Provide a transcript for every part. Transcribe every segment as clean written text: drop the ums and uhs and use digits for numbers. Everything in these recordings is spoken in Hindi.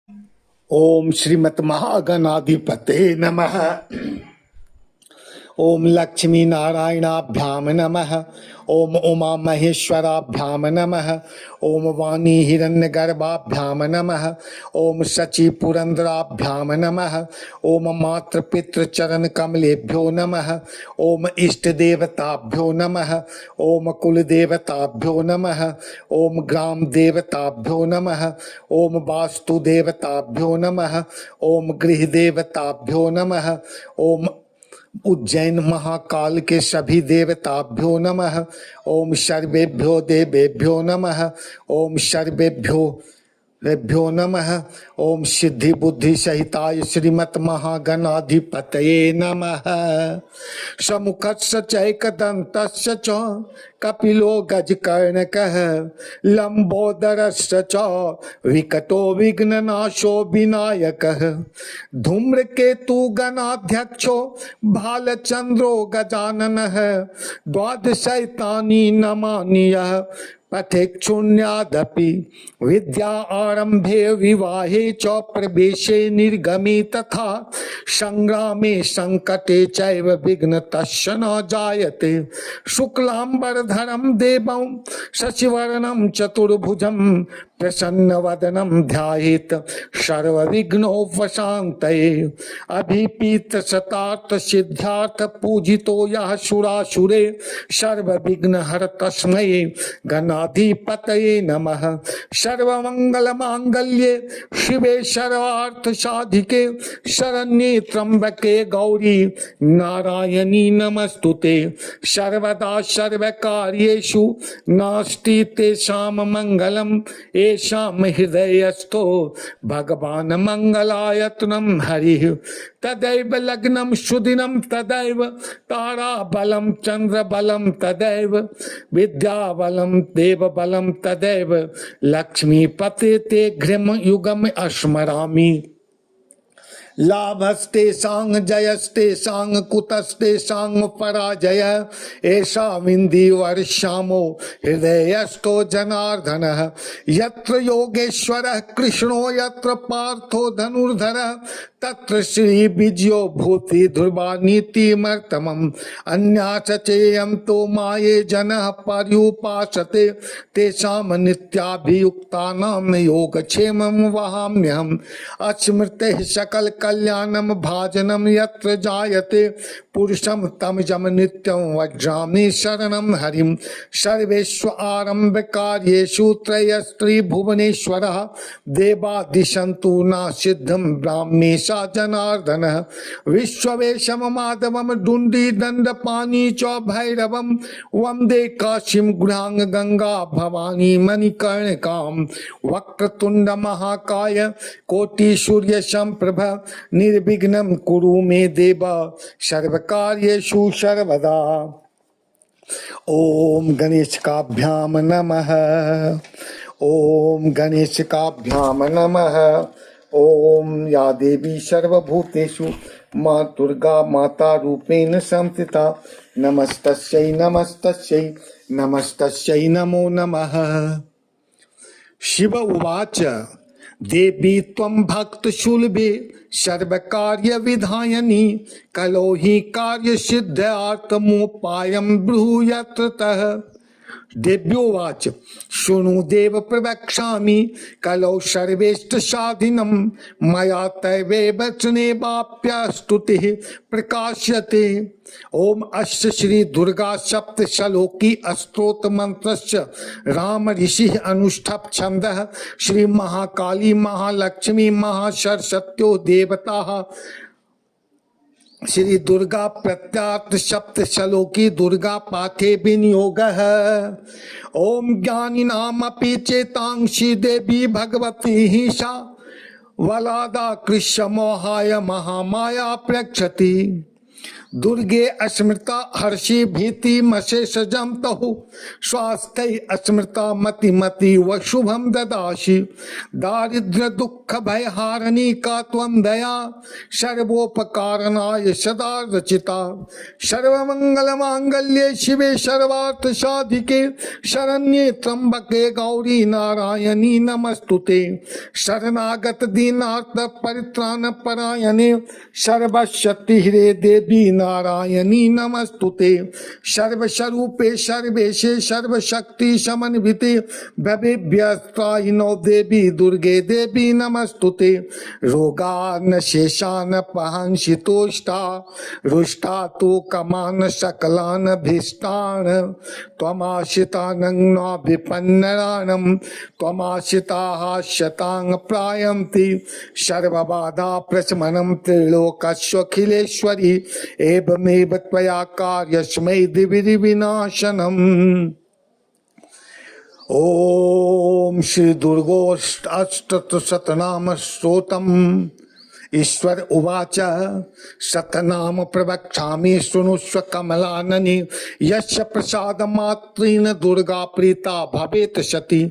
ओम श्रीमत महागणाधिपते नमः। ओम लक्ष्मी नारायणाभ्याम नमः। ओम उमा महेश्वराभ्याम नमः। ओम वाणी हिरण्यगर्भाभ्याम नमः। ओम शची पुरंदराभ्याम नमः। ओम मातृ पितृ चरण कमलेभ्यो नमः। ओम इष्ट देवताभ्यो नमः। ओम कुल देवताभ्यो नमः। ओम ग्राम देवताभ्यो नमः। ओम वास्तु देवताभ्यो नमः। ओम गृह देवताभ्यो नमः। ओम उज्जैन महाकाल के सभी देवताभ्यो नमः। ओम सर्वेभ्यो देवेभ्यो नमः। ओम सर्वेभ्यो नमः। ओम सिद्धि बुद्धि सहिताय श्रीमत महागणाधिपतये नमः। समुखस्य चैकदन्तस्य च कपिलो गजकर्णकः लंबोदरस्य च विकटो विघ्ननाशो विनायकः धूम्रकेतु गणाध्यक्षो भालचंद्रो गजाननः द्वादशैतानि नमानि यः पठेक्षुण्यादपि विद्या आरंभे विवाहे च प्रवेशे निर्गमे तथा संग्रामे संकटे चैव विघ्न तस्य न जायते। शुक्लांबरधरं देवं शशिवर्णं चतुर्भुजं प्रसन्नवदनं ध्यायेत् सर्वविघ्नोपशान्तये। अभिपीत शतार्थ सिद्धार्थ पूजितो यः सुरासुरे सर्वविघ्नहर तस्मै गणाधिपतये नमः। सर्वमंगल मांगल्ये शिवे सर्वार्थ साधिके शरण्ये त्र्यंबके गौरी नारायणी नमस्तुते। सर्वदा सर्वकार्येषु नास्ति तेषां मंगलम् येषां हृदयस्थो भगवान् मंगलायतनं हरिः। तदैव लग्नं सुदिनं तदैव ताराबलं चंद्रबलं तदैव विद्याबलं देवबलं तदैव लक्ष्मीपते ते घृम युगम अस्मरामि। लाभस्तेषां जयस्तेषां कुतस्तेषां पराजय ऐसा विंदी वर्षामो हृदयस्थो जनार्दनः। यत्र योगेश्वरः कृष्णो यत्र पार्थो धनुर्धरः तत्र श्री विजयो भूति ध्रुवा नीतिमर्तमम्। अन्याचेयं तो माये जनः पर्युपासते तेषां नित्याभियुक्तानां योगक्षेमं वहाम्यहम्। अस्मृतेः सकल कल्याणम भाजनम यत्र जायते पुरुषम तमजम नित्यं वज्रामि शरणं हरिं। सर्वेषु आरंभ कार्येषु त्रयस्त्री भुवनेश्वरः देवादिशन्तु न सिद्धं ब्राह्मेशा जनार्दनः। विश्ववेशम माधवम डुंडी दंडपाणि च भैरवम वंदे काशीं गुणांग गंगा भवानी मणिकर्णिकां। वक्रतुंड महाकाय कोटि सूर्य संप्रभ निर्विघ्नं कुरु मे देव सर्वकार्येषु सर्वदा। ओम गणेशकाभ्याम नमः। ओम गणेशकाभ्याम नमः। ओम या देवी सर्वभूतेषु मां दुर्गा माता रूपेण संस्थिता नमस्तस्यै नमस्तस्यै नमस्तस्यै नमो नमः। शिव उवाच देवी त्वं भक्तशूलभे सर्वकार्य विधायिनी कलो हि कार्य सिद्धार्थमोपायं ब्रूयत्र तः। देव्योवाच शृणु देव प्रवक्ष्यामि कलौ सर्वेष्ट साधिनं मया तैव वचने वाप्यस्तुतिः प्रकाश्यते। ओम अस्य श्री दुर्गा सप्त श्लोकी स्तोत्र मंत्रस्य राम ऋषि अनुष्ठप छंदः श्री महाकाली महालक्ष्मी महासरस्वत्यो देवता श्री दुर्गा प्रत्यार्थ सप्त श्लोकी दुर्गा पाठे विनियोगः। ओम ज्ञानिनामपि चेतांसि देवी भगवती ही सा वलादा कृष्ण मोहाय महामाया प्रक्षति। दुर्गे अस्मृता हर्षि भीति मशेषजम तहु स्वास्थ्य अस्मृता मति मति व शुभम ददाशि दारिद्र्य दुख भय हारणी का त्वं दया सर्वोपकारणाय सदा रचिता सर्वमंगल मांगल्ये शिवे सर्वार्थ साधिके शरण्ये त्र्यंबके गौरी नारायणी नमस्तुते शरणागत दीनार्थ परित्राण परायणे सर्वशक्ति ह्रे देवी नारायणी नमस्तुते सर्वस्वरूपे सर्वेशे सर्वशक्ति समन्विते भवेभ्यस्त्रायिनो देवी दुर्गे देवी नमस्तुते रोगान शेषान पहंसि तोष्टा रुष्टा तो कमान सकलान भीष्टान त्वमाश्रितानंग विपन्नराणम त्वमाश्रिताः शतांग प्रायन्ति सर्वबाधा प्रशमनं त्रिलोकस्वखिलेश्वरी एवमेव त्वया कार्यस्मै दिवि विनाशनम्। ओम श्री दुर्गोष्टशतनाम स्तोत्रम्। ईश्वर उवाच शतनाम प्रवक्ष्यामि शृणुष्व कमलाननि यस्य प्रसादमात्रेण दुर्गा प्रीता भवेत् सती।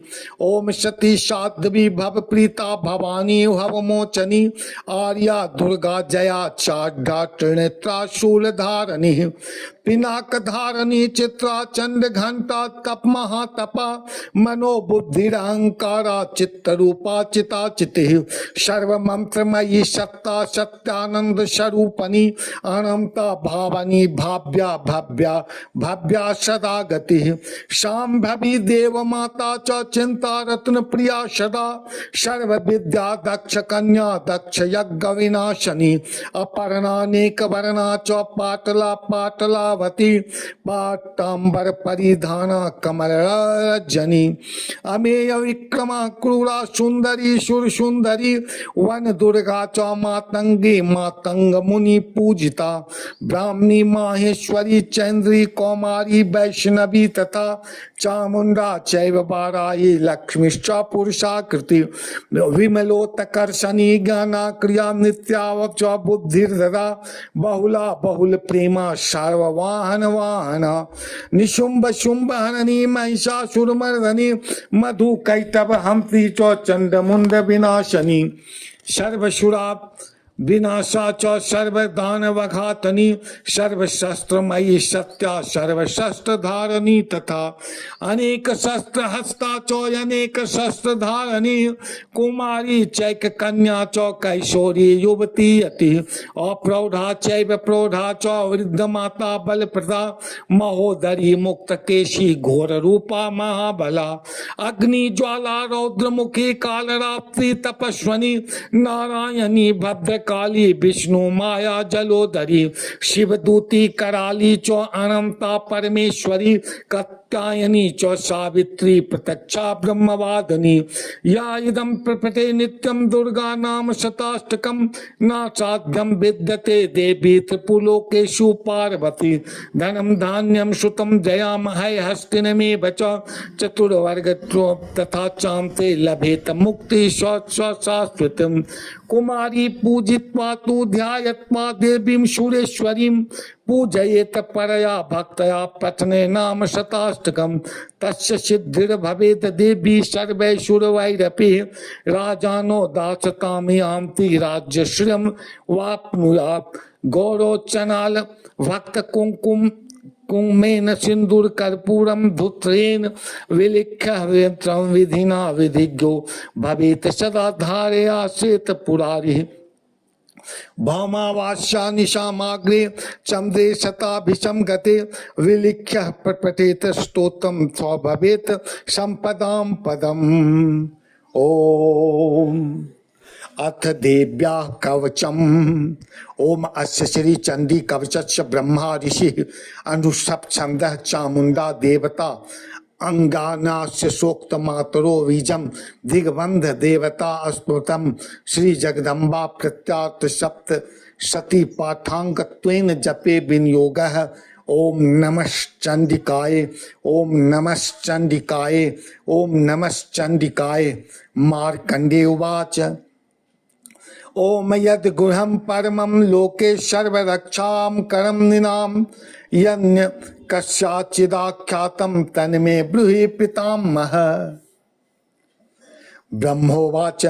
ओम सती साध्वी भव प्रीता भवानी भवमोचनी आर्या दुर्गा जया चाढ़ा त्रिनेत्रा शूलधारिणी पिनाक धारणी चित्रा चंड घंटा तप महातपा मनोबुद्धिरहंकारा चित्त रूपा चिता चिति सर्व मंत्रमयी सत्ता सत्यानंद स्वरूपनी अनंता भावनी भाव्या भव्या भव्या सदा गति शांभवी देव माता च चिंता रत्न प्रिया सदा सर्व विद्या दक्ष कन्या दक्ष यज्ञ विनाशनी अपर्णानेक वर्णा च पाटला पाटला पाटांबर परिधाना कमल रजनी अमेय विक्रमा क्रूरा सुंदरी सुर सुंदरी वन दुर्गा च मातंगी मातंग मुनि पूजिता ब्राह्मणी माहेश्वरी चंद्री कौमारी वैष्णवी तथा चामुंडा चैव बाराई लक्ष्मीश्च पुरुषाकृति विमलोत्कर्षणी ज्ञाना क्रिया नित्यावच बुद्धिर्ददा बहुला बहुल प्रेमा सर्ववाहन वाहन निशुंभ शुंभ हननी महिषासुरमर्दनी मधु कैटभ हंसी चौ चंड मुंड विनाशनी सर्वशुरा विनाशा च सर्वदानवघातनी सर्वशस्त्रमयी सत्या सर्वशस्त्र धारणी तथा अनेक शस्त्र हस्ता च अनेक शस्त्र धारणी कुमारी चैक कन्या च कैशोरी युवती अति अप्रौढ़ा चैव प्रौढ़ा च वृद्ध माता बलप्रदा महोदरी मुक्त केशी घोर रूपा महाबला अग्नि ज्वाला रौद्र मुखी कालरात्रि तपस्वनी नारायणी भद्र काली विष्णु माया जलोदरी शिवदूती कराली चो अनंता परमेश्वरी कात्यायनी चो सावित्री प्रत्यक्षा ब्रह्मवादिनी या इदं प्रपटे नित्यं दुर्गा नाम शताष्टकम न साध्यम विद्यते देवी त्रिपुलोकेषु पार्वती धनम धान्यम सुतम जयाम है हस्तिनमे बच चतुर्वर्ग तथा चांते लभेत मुक्ति शाश्वतम कुमारी पूजित्वा तु ध्यायत्वा देवीं सुरेश्वरीं पूजयेत परया भक्तया पठने नाम शताष्टकम तस्य सिद्धिर्भवेत् देवी सर्वैश्वर्यैरपि राजानो दासतां यान्ति राज्यश्रियं वाप्नुयात् गौरोचनाल भक्त कुंकुम कुंमेन सिंदूर कर्पूरम धूत्रेण विलिख्य विधिना विधिज्ञो भवेत् सदा धारया श्वेत पुरारी भौमावास्या निशामाग्रे चंद्रे शताभिषम गते विलिख्य प्रपठेत स्तोत्रम स्वभवेत् संपदां पदम। ओम अथ देव्या कवचम। ओम अस्य श्री चंडी कवचस्य ब्रह्मा ऋषि अनुषप छंद चामुंडा देवता अंगानास्य सोक्त मातरो बीजम दिग्बंध देवता स्मृतम श्री जगदम्बा प्रत्यार्थ सप्त सती पाठांगत्वेन जपे विनियोगः। ओम नमश्चंडिकाय ओम नमश्चंडिकाय ओम नमश्चंडिकाय। मार्कंडे उवाच ओम यद गुहम परमं लोके सर्वरक्षां करम निनाम यन्य कस्याचिदाख्यातं तन्मे ब्रूहि पितामह। ब्रह्मोवाच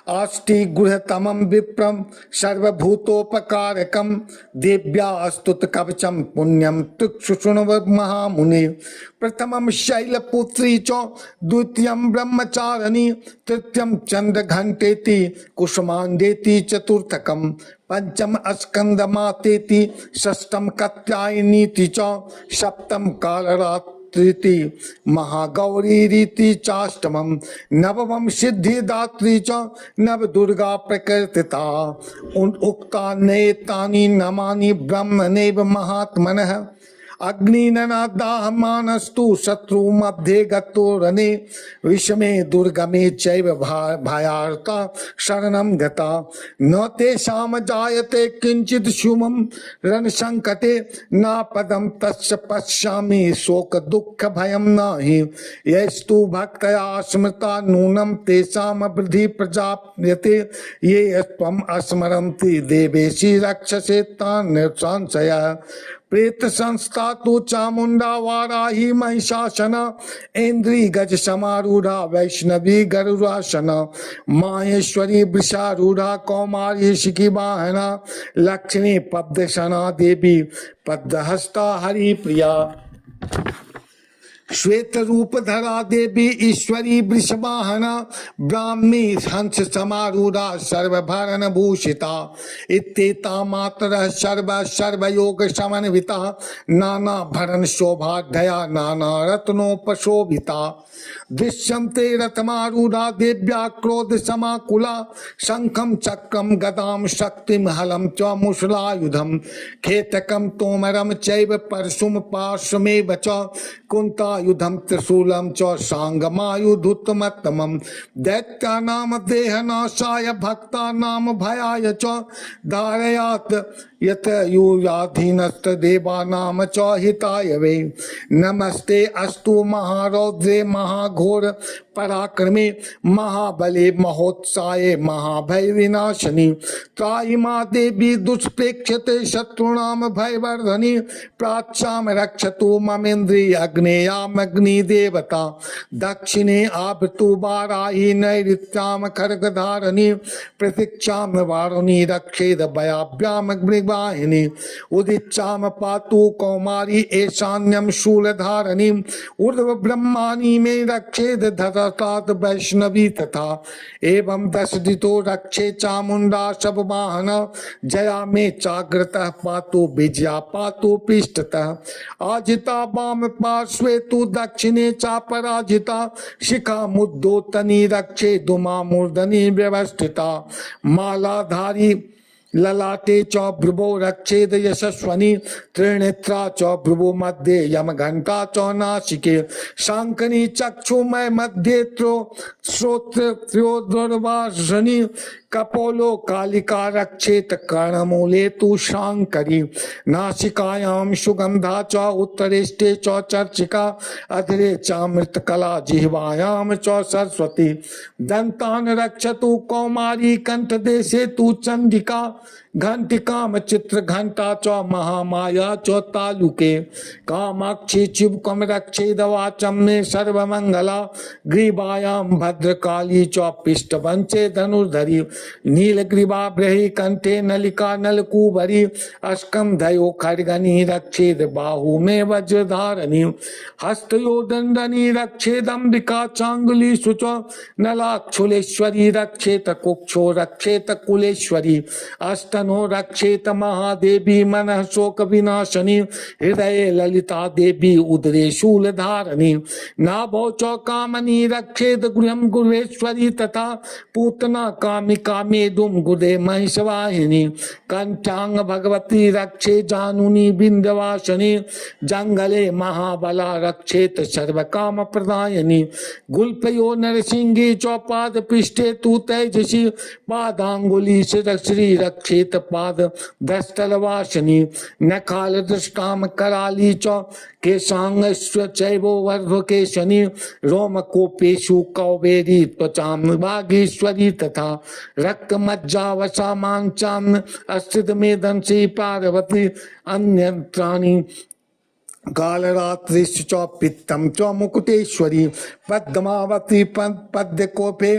आष्टि गुहतमं विप्रं सर्वभूतोपकारकं देव्यास्तुत कवचं पुण्यं तुक्षुशृण्व महामुने। प्रथमं शैलपुत्री च द्वितीयं ब्रह्मचारिणी तृतीयं चंद्रघंटेति कुसुमांडेति चतुर्थकं पंचम स्कंदमातेति षष्ठं कात्यायनीति च सप्तम कालरात्रि महागौरी रीति चाष्टमं नवमं सिद्धिदात्री च नव दुर्गा प्रकृतिता। उक्ता नेतानि नमानि ब्रह्मणेव महात्मनः अग्निननादाह मानस्तु शत्रु मध्ये गतो रणे विषमे दुर्गमे चैव भयार्ता शरणं गता। न तेषां जायते किंचित् शुभं रणसंकटे न पदं तस्य पश्यामि शोक दुःख भयं नहि। यस्तु भक्तया स्मृता नूनं तेषां वृद्धि प्रजाप्यते ये त्वं स्मरन्ति देवेशि रक्षसे तान् संशयः। प्रेत संस्था तो चामुंडा वाराही महिषासना इंद्री गज समारूढ़ा वैष्णवी गरुड़ासना माहेश्वरी वृषारूढ़ा कौमारी शिखी वाहना लक्ष्मी पद्मसना देवी पद्महस्ता हरि प्रिया। श्वेत रूप धरा देवी ईश्वरी वृषवाहना ब्राह्मी हंस समारूढ़ा सर्वभरण भूषिता। इत्येता मातरः सर्वयोग समन्विता नाना भरण शोभाढ्या नाना रत्नोपशोभिता। दृश्यन्ते रथमारूढ़ा देव्या क्रोध समाकुला शंखं चक्रं गदां शक्तिं हलं च मुसलायुधं खेतकं तोमरं चैव परशुं पार्श्वमेव च कुन्तायुधं त्रिशूलं च साङ्गमायुधुत्तमत्तमं दैत्यानां देहनाशाय भक्तानां भयाय च धारयात् यत यूयाधीनस्त देवानां च हिताय वै। नमस्ते अस्तु महारौद्रे महाघोर पराक्रमे महाबले महोत्साये महाभय विनाशिनी। त्राहि मा देवी दुष्प्रेक्ष्यते शत्रूणां भयवर्धनी प्राच्यां रक्षतु ममेन्द्रिय अग्नेयाम् अग्निदेवता। दक्षिणे आवृतु वाराही नैऋत्यां खड्गधारिणी प्रतीक्षां वारुणी रक्षेद भयाभ्यां मृगवाहिनी। उदिच्चां पातु कौमारी ईशान्यं शूलधारिणी ऊर्ध्व ब्रह्माणी में रक्षेद धरतात वैष्णवी तथा। एवं दशदितो रक्षे चामुंडा सब वाहना जया में चाग्रतः पातु विजया पातु पृष्ठतः। आजिता वाम पार्श्वे तु दक्षिणे चापराजिता शिखा मुद्दोतनी रक्षे दुमा मूर्धनि व्यवस्थिता। मालाधारी ललाटे च भ्रुवो रक्षेद यशस्वनी त्रिनेत्रा च भ्रुवो मध्ये यम घंटा च नासिके शांकनी चक्षुमय मध्ये श्रोत्र त्र्योदर्वासनी कपोलो कालिका रक्षेत कर्णमूले तु शांकरी। नासिकायां सुगंधा च उत्तरेष्टे च चर्चिका अधरे चामृतकला जिह्वायां च सरस्वती। दंतान रक्षतु कौमारी कंठदेशे तु चंडिका घंटिकाम चित्र घंटा च महामाया च तालुके। कामाक्षी चिबकम रक्षेद वाचम में सर्वमंगला ग्रीवायां भद्रकाली च पिष्टवंचे धनुर्धरी। नीलग्रीवा ब्रही कंठे नलिका नलकूबरी अस्कम धयो खड्गनी रक्षेद बाहु में वज्रधारणी। हस्तयो दंडनी रक्षेद अंबिका चांगुली शुच नलाक्षुलेश्वरी रक्षेत कुक्षो रक्षेत कुलेश्वरी। अष्टनो रक्षेत महादेवी मनः शोक विनाशनी हृदय ललिता देवी उदरे शूल धारणी। नाभो च कामनी रक्षेत गृहं गुहेश्वरी तथा पूतना कामिका मेदुम गुदे महिषवाहिनी। कंठांग भगवती रक्षे जानुनी बिंदवासनी जंगले महाबला रक्षेत सर्व काम प्रदायनी। गुल्फयो नरसिंही चौपाद पृष्ठे तु तेजसी पादांगुली श्री रक्षेत पाद दस्तलवासनी। नखाल दृष्टाम कराली च केशांगस्व चैवो वर्धके शनि रोमकोपेशु कौबेरी त्वचाम वागीश्वरी तथा रक्त मज्जा वसा मांचान अस्थित मेदन से पार्वती अन्यत्राणि कालरात्रिश्च च पित्तम च मुकुटेश्वरी पद्मावती पद्य कोपे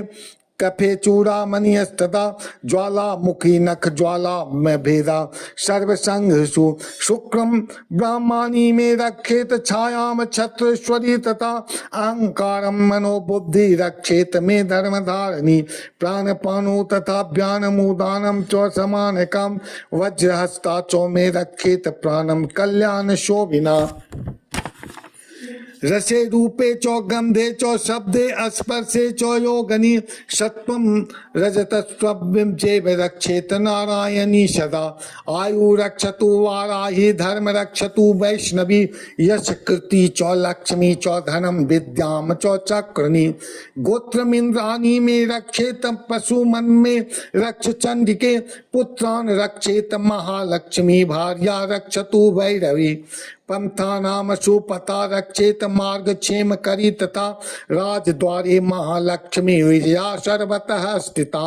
कफे चूड़ामणिस्तथा ज्वालामुखी नख ज्वाला में भेदा सर्वसंघसु शुक्रम ब्रह्माणी में रक्षेत छायाम छत्रेश्वरी तथा अहंकारम मनोबुद्धि रक्षेत में धर्मधारिणी प्राणपानो तथा व्यानमुदानम च समानकम वज्रहस्ता च में रक्षेत प्राणम कल्याण शोभिना रसे रूपे चो गंधे चो शब्दे स्पर्शे चो योगनी सत्वम रजतस्वं चैव रक्षेत नारायणी सदा आयु रक्षतु वाराही धर्म रक्षतु वैष्णवी यश कृति चो लक्ष्मी चो धनम विद्याम चो चक्रणी गोत्रमिंद्राणी में रक्षेत पशु मन में रक्ष चंडिके पुत्रान रक्षेत महालक्ष्मी भार्या रक्षतु भैरवी पंथा नाम सुपता रक्षेत मार्ग क्षेम करी तथा राजद्वारे महालक्ष्मी विजया सर्वतः स्थिता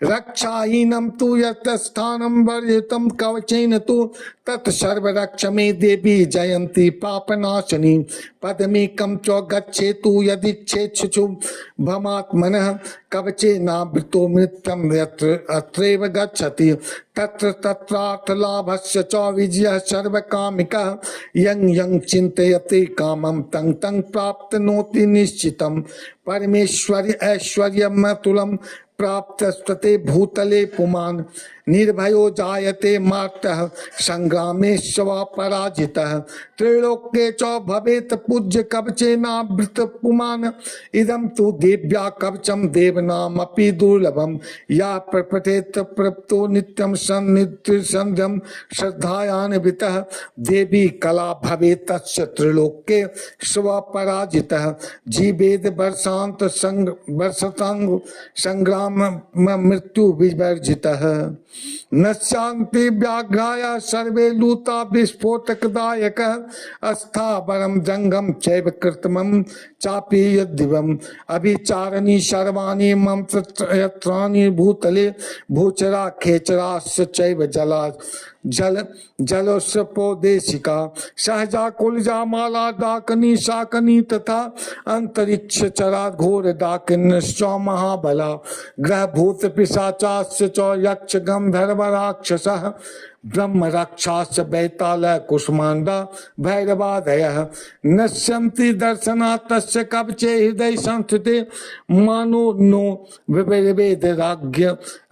रक्षाहीनम तु यतस्थानम वर्जितम कवचेन तु तत्सर्वरक्ष में देवी जयंती पापनाशनी पदमेकं च गच्छेतु यदिच्छेच्छु भमात्मनः कवचे नावृतो मृत्यं यत्र अत्रैव गच्छति तत्र तत्रार्थ लाभस्य च विजयः सर्वकामिकः यं यं चिन्तयते कामं तं तं प्राप्नोति निश्चितं परमेश्वर ऐश्वर्यमतुलं प्राप्तस्ते भूतले पुमान् निर्भयो जायते मार्तः संग्रामे स्वा पराजितः त्रैलोक्ये च भवेत् पूज्य कवचेनावृत पुमान् इदं तु देव्या कवचम देवनामपि दुर्लभम या प्रपठेत प्रप्तो नित्यं सन्निध्य संध्यं श्रद्धायान्वितः देवी कला भवेत् तस्य त्रैलोक्ये स्वा पराजितः जीवेद वर्षांत वर्षतांग संग्राम मृत्यु विवर्जितः न शांति व्याघ्राय सर्वे लूता विस्फोटकदायक अस्थावरम जंगम चैव कृत्रिमं चापि यद्दिवम अभिचारणी सर्वाणि मम यत्राणि भूतले भूचरा खेचराश्च चैव जला जल जलोस्पोदेशिका सहजा कुलजा माला डाकनी शाकनी तथा अंतरिक्ष चरा घोर डाकिन महाबला ग्रह भूत पिशाचास्य च यक्ष गंधर्व राक्षसः ब्रह्म राक्षास बैताल कुष्मांडा भैरवादयः नश्यन्ति दर्शनात् तस्य कवचे हृदय संस्थिते मानो नो विवेद राज्ञ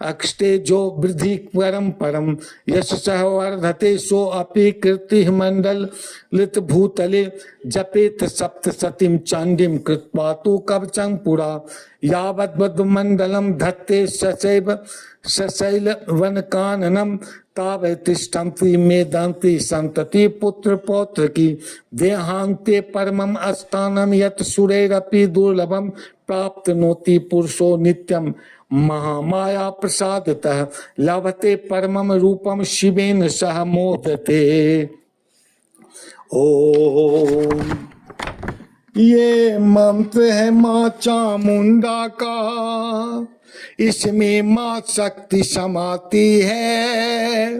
अक्षते जो वृद्धि परम परम यशसः वर्धते सो अपि कीर्ति मंडल लित भूतले जपेत सप्तशतीं चांडीं कृत्वा तु कवचं पुरा यावद् मंडलम धत्ते सशैव सशैल वनकाननम तावै तिष्ठन्ति मेदन्ति संतति पुत्र पौत्र की देहांते परमम स्थानम यत् सुरैरपि दुर्लभम प्राप्नोति पुरुषो नित्यम महामाया प्रसादतः लभते परमम रूपम शिवेन सह मोदते। ओम ये मंत्र है माँ चामुंडा का, इसमें माँ शक्ति समाती है।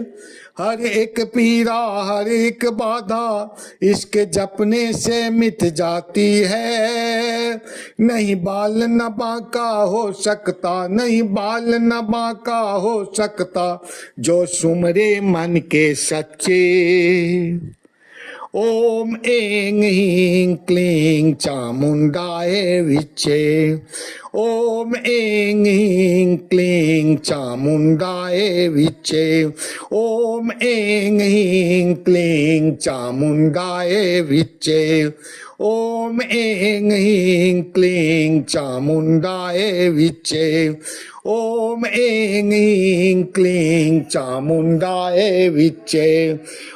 हर एक पीड़ा हर एक बाधा इसके जपने से मिट जाती है। नहीं बाल न बांका हो सकता, नहीं बाल न बांका हो सकता जो सुमरे मन के सच्चे। ओम ऐं ह्रीं क्लीं चामुंडाय विच्चे। ओम ऐं ह्रीं क्लीं चामुंडाय विच्चे। ओम ऐं ह्रीं क्लीं चामुंडाय विच्चे। ओम ऐं ह्रीं क्लीं चामुंडाय विच्चे। ओम ऐं ह्रीं क्लीं चामुंडाय विच्चे।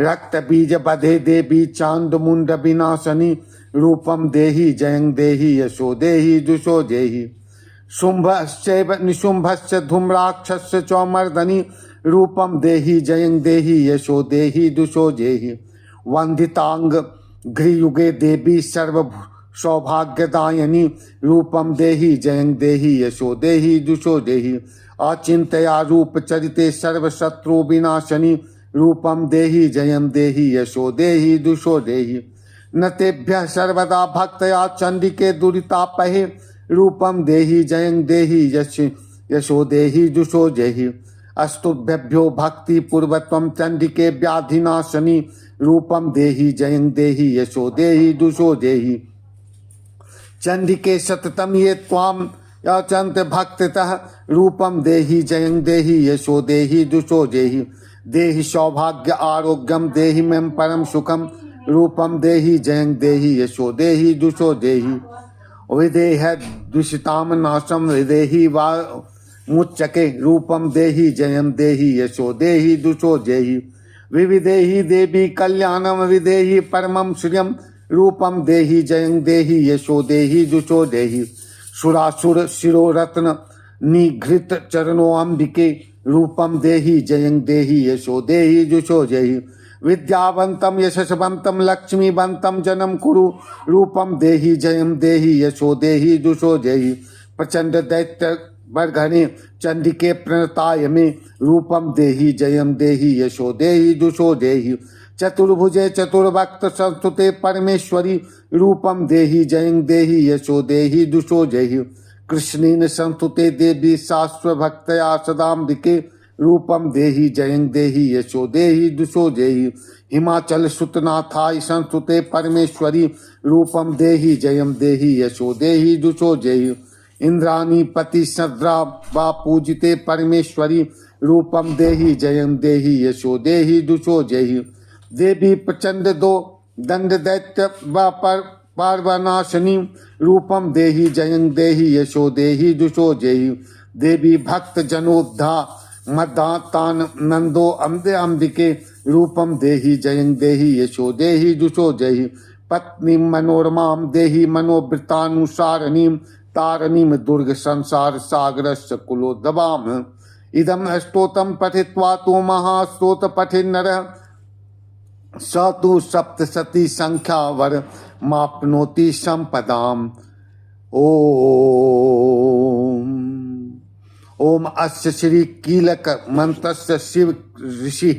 रक्त बीज बधे देवी चांद मुंड विनाशनी रूपम देहि जयं देहि यशो देहि दुषो देहि शुंभश्चैव निशुंभस्य धूम्राक्षस्य चौमर्दनी रूपम देहि जयं देहि यशो देहि दुषो देहि वंदितांग घ्रियुगे देवी सर्व सौभाग्यदायिनी रूपम देहि जयं देहि यशो देहि दुषो देहि अचिंतया रूप चरिते सर्व शत्रु विनाशनी रूपम देहि जयं देहि यशो देहि दुषो देहि न तेभ्यः सर्वदा भक्तया चंडिके दुरितापहे रूपम देहि जयं देहि यशो देहि दुषो देहि अस्तुभ्यो भक्ति पूर्वत्वं चंडिके व्याधिनाशनी रूपम देहि जयं देहि यशो देहि दुषो देहि चंडिके सततम ये त्वाम याचन्त भक्ततः रूपम देहि जयं देहि यशो देहि दुषो देहि देहि सौभाग्य आरोग्यम देहि में परम सुखम रूपम देहि जयं देहि यशो देहि दुषो देहि विदेह दुषिताम नाशम विदेहि वा मुच्चके रूपम देहि जयं देहि यशो देहि दुषो देहि विविदेहि देवी कल्याणम विदेहि परमं श्रियम रूपम देहि जयं देहि यशो देहि दुषो देहि सुरासुर शिरोरत्न निघृत चरणो अंबिके रूपम देहि जयं देहि यशो देहि दुषो देहि विद्यावंतम यशस्वंतम लक्ष्मीवंतम जन्म कुरु रूपम देहि जयं देहि यशो देहि दुषो देहि प्रचंड दैत्य बरघने चंडिके प्रणताय में रूपम देहि जयं देहि यशो देहि दुषो देहि चतुर्भुजे चतुर्भक्त संस्तुते परमेश्वरी रूपम देहि जयं देहि यशो देहि दुषो देहि कृष्णेन संस्तुते देवी शास्त्र भक्तया सदाम्बिके रूपम देहि जयं देहि यशो देहि दुषो देहि हिमाचल सुतनाथाय संस्तुते परमेश्वरी रूपम देहि जयं देहि यशो देहि दुषो देहि इंद्राणी पति सद्रा वा पूजिते परमेश्वरी रूपम देहि जयं देहि यशो देहि दुषो देहि देवी प्रचंड दो दंड दैत्य व पार्वनाशनी रूपम देहि जयं देहि यशो देहि दुषो देहि देवी भक्त जनोद्धा मदातान नंदो अम्बे अंबिके रूपम देहि जयं देहि यशो देहि दुषो देहि पत्नी मनोरमां देहि मनोवृत्तानुसारणीं तारणीं दुर्ग संसार सागरस्य कुलोद्भवाम इदम स्तोत्रम पठित्वा तो महास्तोत्र पठे नरः स तु सप्तशती संख्या वर माप्नोति संपदाम ओम अस्य श्री कीलक मंत्रस्य शिव ऋषि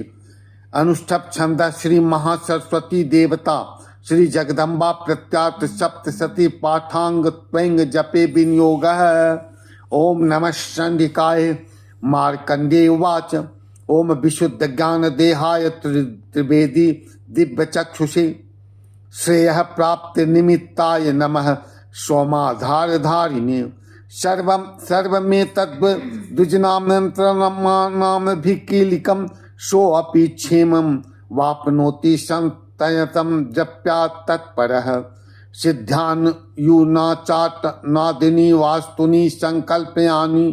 अनुष्ठप छंद श्री महासरस्वती देवता श्री जगदम्बा प्रत्यार्थ सप्तशती पाठांग त्वंग जपे विनियोग ओम नमः चंडिकाय मार्कंडेय उवाच ओम विशुद्ध ज्ञान देहाय त्रिवेदी दिव्य चक्षुषे श्रेय प्राप्त निमित्ताय नमः सोमाधार धारिणे सर्वं सर्वमे तद्व द्विजनामंत्रनाम भिकीलिकं सो अपि क्षेमं वाप्नोति संतयतं जप्या तत्परः सिद्ध्यान् यूनाचाट नादिनी वास्तुनि संकल्पयानि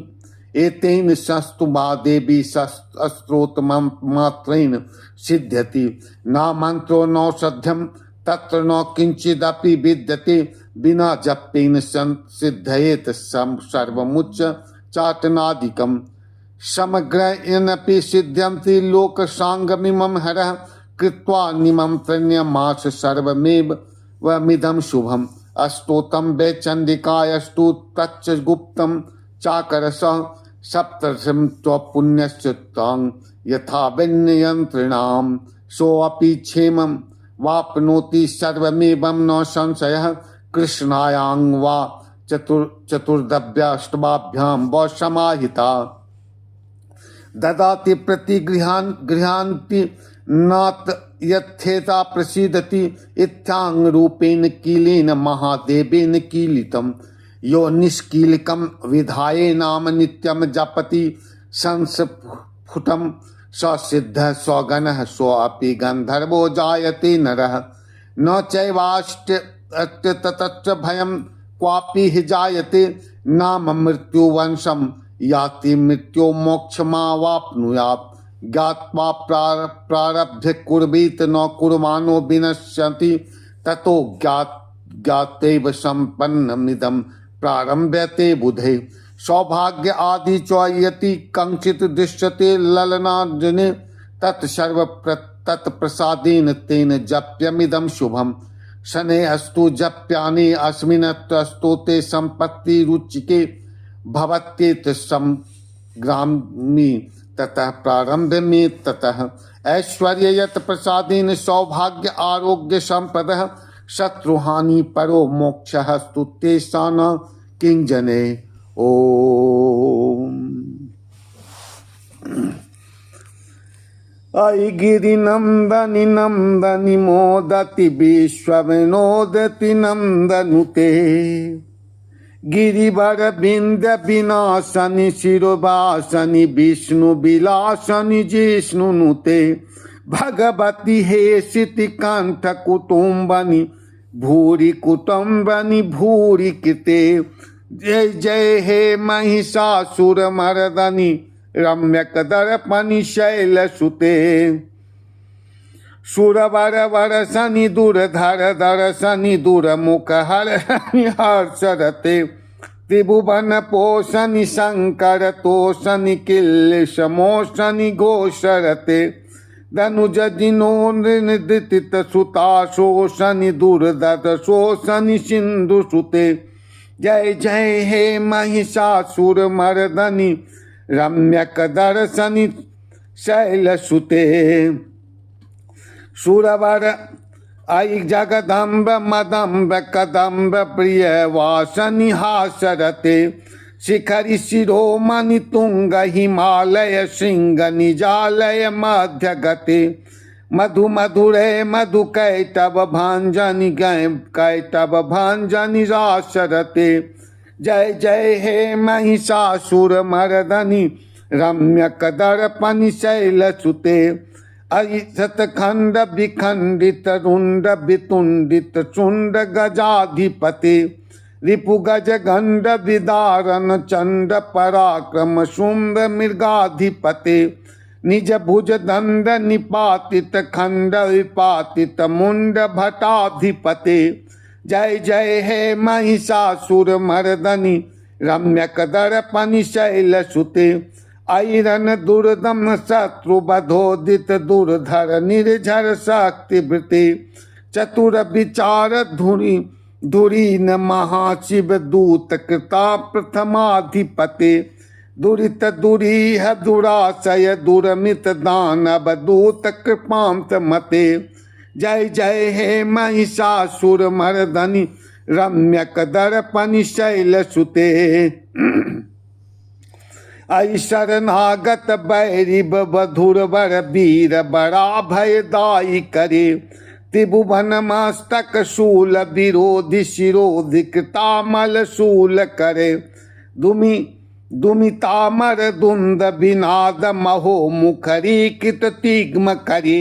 एतेन संस्तुभा देवी स्त्रोत्रं मात्रेण सिद्ध्यति न मंत्रो न सध्यम तत्र न किंचिदपि विद्यते बिना जपेन सिद्धयेत सर्वमुच्च चाटनादिकम् समग्रयनपि सिद्ध्यन्ति लोकसाङ्गमिमं हरः कृत्वा निमन्त्रण्यमास सर्वमेव वमिदं शुभम् अस्तोत्रं वै चण्डिकायस्तु तच्च गुप्तं चाकरसः सप्तशं पुण्यस्य तां यथा विन्ययन्त्रिणां सोऽपि क्षेमं वाप्नोति सर्वमेवं न संशयः कृष्णायां वा चतुर्दव्याष्टभाभ्यां वा समाहिता ददाति प्रतिगृहान् गृहान्ति नात यथेता प्रसीदति इत्थांग रूपेण कीलेन महादेवेन कीलितम् यो निष्कीलकं विधाये नाम नित्यं जपति संस्फुटं स सिद्धः स्वगणः सोऽपि गन्धर्वो जायते नरः न चैवाष्ट्य ततश्च भयं क्वापि हि जायते नाम मृत्युवंशं याति मृत्यो मोक्षमावाप्नुयात् ज्ञात्वा प्रारभ्य कुर्वीत न कुर्वाणो विनश्यति ततो ज्ञातेव संपन्नमिदं प्रारम्भ्यते बुधे सौभाग्य आदि चयति कंचित दृश्यते ललनार्जने तत्प्रसादेन तेन जप्यमिदं शुभम शने अस्तु जप्यानि अस्मिन्नस्तु ते संपत्ति रुचिके भवत्येत संग्रामी ततः प्रारंभ में ततः ऐश्वर्ययत प्रसादेन सौभाग्य आरोग्य संपदः शत्रुहानि परो मोक्षः स्तु तेषां किंजने ओम। अयि गिरिनंदनि नंदनि मोदति विश्वविनोदति नंदनुते गिरिवर बिंद विनाशनि शिरोवासनि विष्णु विलासनि जिष्णुनुते भगवती हे सिति कंठ कुटुंबनि भूरि कुटुंबनि भूरि कृते जय जय हे महिषासुर मर्दनि रम्यक दर्पणि शैल सुते सुरवर वर शनि दुर्धर धर शनि दुर्मुख हर हर्षरते त्रिभुवन पोषणि शंकर तोषणि किल्लिश मोषणि घोषरते धनुज जिनोदित सुता शोषणि दुर्दत शोषणि सिंधु सुते जय जय हे महिषासुर मर्दनि रम्यक दर्शनि शैल सुते सुरवर आई जगदम्ब मदम्ब कदम्ब प्रिय वासनि हासरते शिखरि शिरोमणि तुंग हिमालय सिंह निजालय मध्य गते मधु मधुरे मधु कैटव भांजनि कैटव भांजनि रासरते जय जय हे महिषासुर मर्दनि रम्यक दर्पणि शैल सुते अरिषत खंड विखंडित रुंड वितुंडित चुंड गजाधिपति रिपु गज गंड विदारण चंड पराक्रम शुंभ मृगाधिपति निज भुज दंड निपातित खंड विपातित मुंड भटाधिपति जय जय हे महिषासुर मर्दनि रम्यक दर्पणि शैल सुते ऐरन दुर्दम शत्रु बधोदित दुर्धर निर्झर शक्ति वृत्ति चतुर विचार धुरी धुरीन महाशिव दूत कृता प्रथमाधिपति दुरित दुरीह दुराशय दुरमित दानव दूत कृपांत मते जय जय हे महिषासुर मर्दनि रम्यक दर्पणि शैल सुते आई शरणागत बैरी बधुर वर वीर बड़ा भयदायी करे त्रिभुवन मस्तक शूल विरोधि शिरोधि कृतामल शूल करे दुमि दुमितामर दुंद विनाद महो मुखरी कित तिग्म करे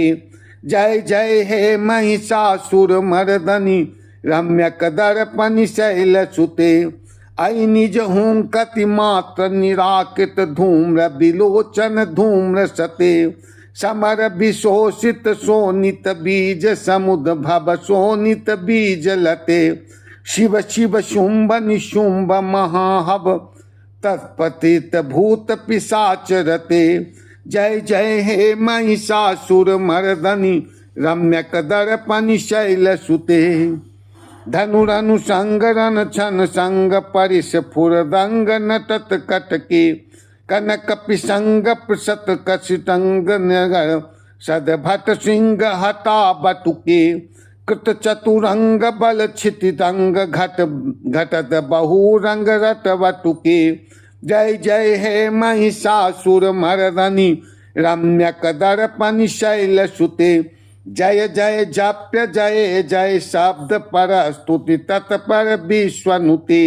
जय जय हे महिषासुर मर्दनि रम्यक दर्पणि शैल सुते आई निज हूं कति मात्र निराकृत धूम्र विलोचन धूम्र सते समर विशोषित सोनित बीज समुद भव सोनित बीज लते शिव शिव शुंभ निशुंभ महाहव तत्पतित भूत पिशाच रते जय जय हे महिषासुर मर्दनि रम्यक दर्पणि शैल सुते धनुरनु संग रन छन संग परिस फुरदंग नटत कटके कनक पिसंग प्रसत कसितंग नगर सद भट सिंह हटा बटुके कृत चतुरंग बल क्षितितंग घट घटत बहुरंग रट वटुके जय जय हे महिषासुर मर्दनि रम्यक दर्पणि शैल सुते जय जय जाप्य जय जय शब्द पर स्तुति तत्पर विश्वनुते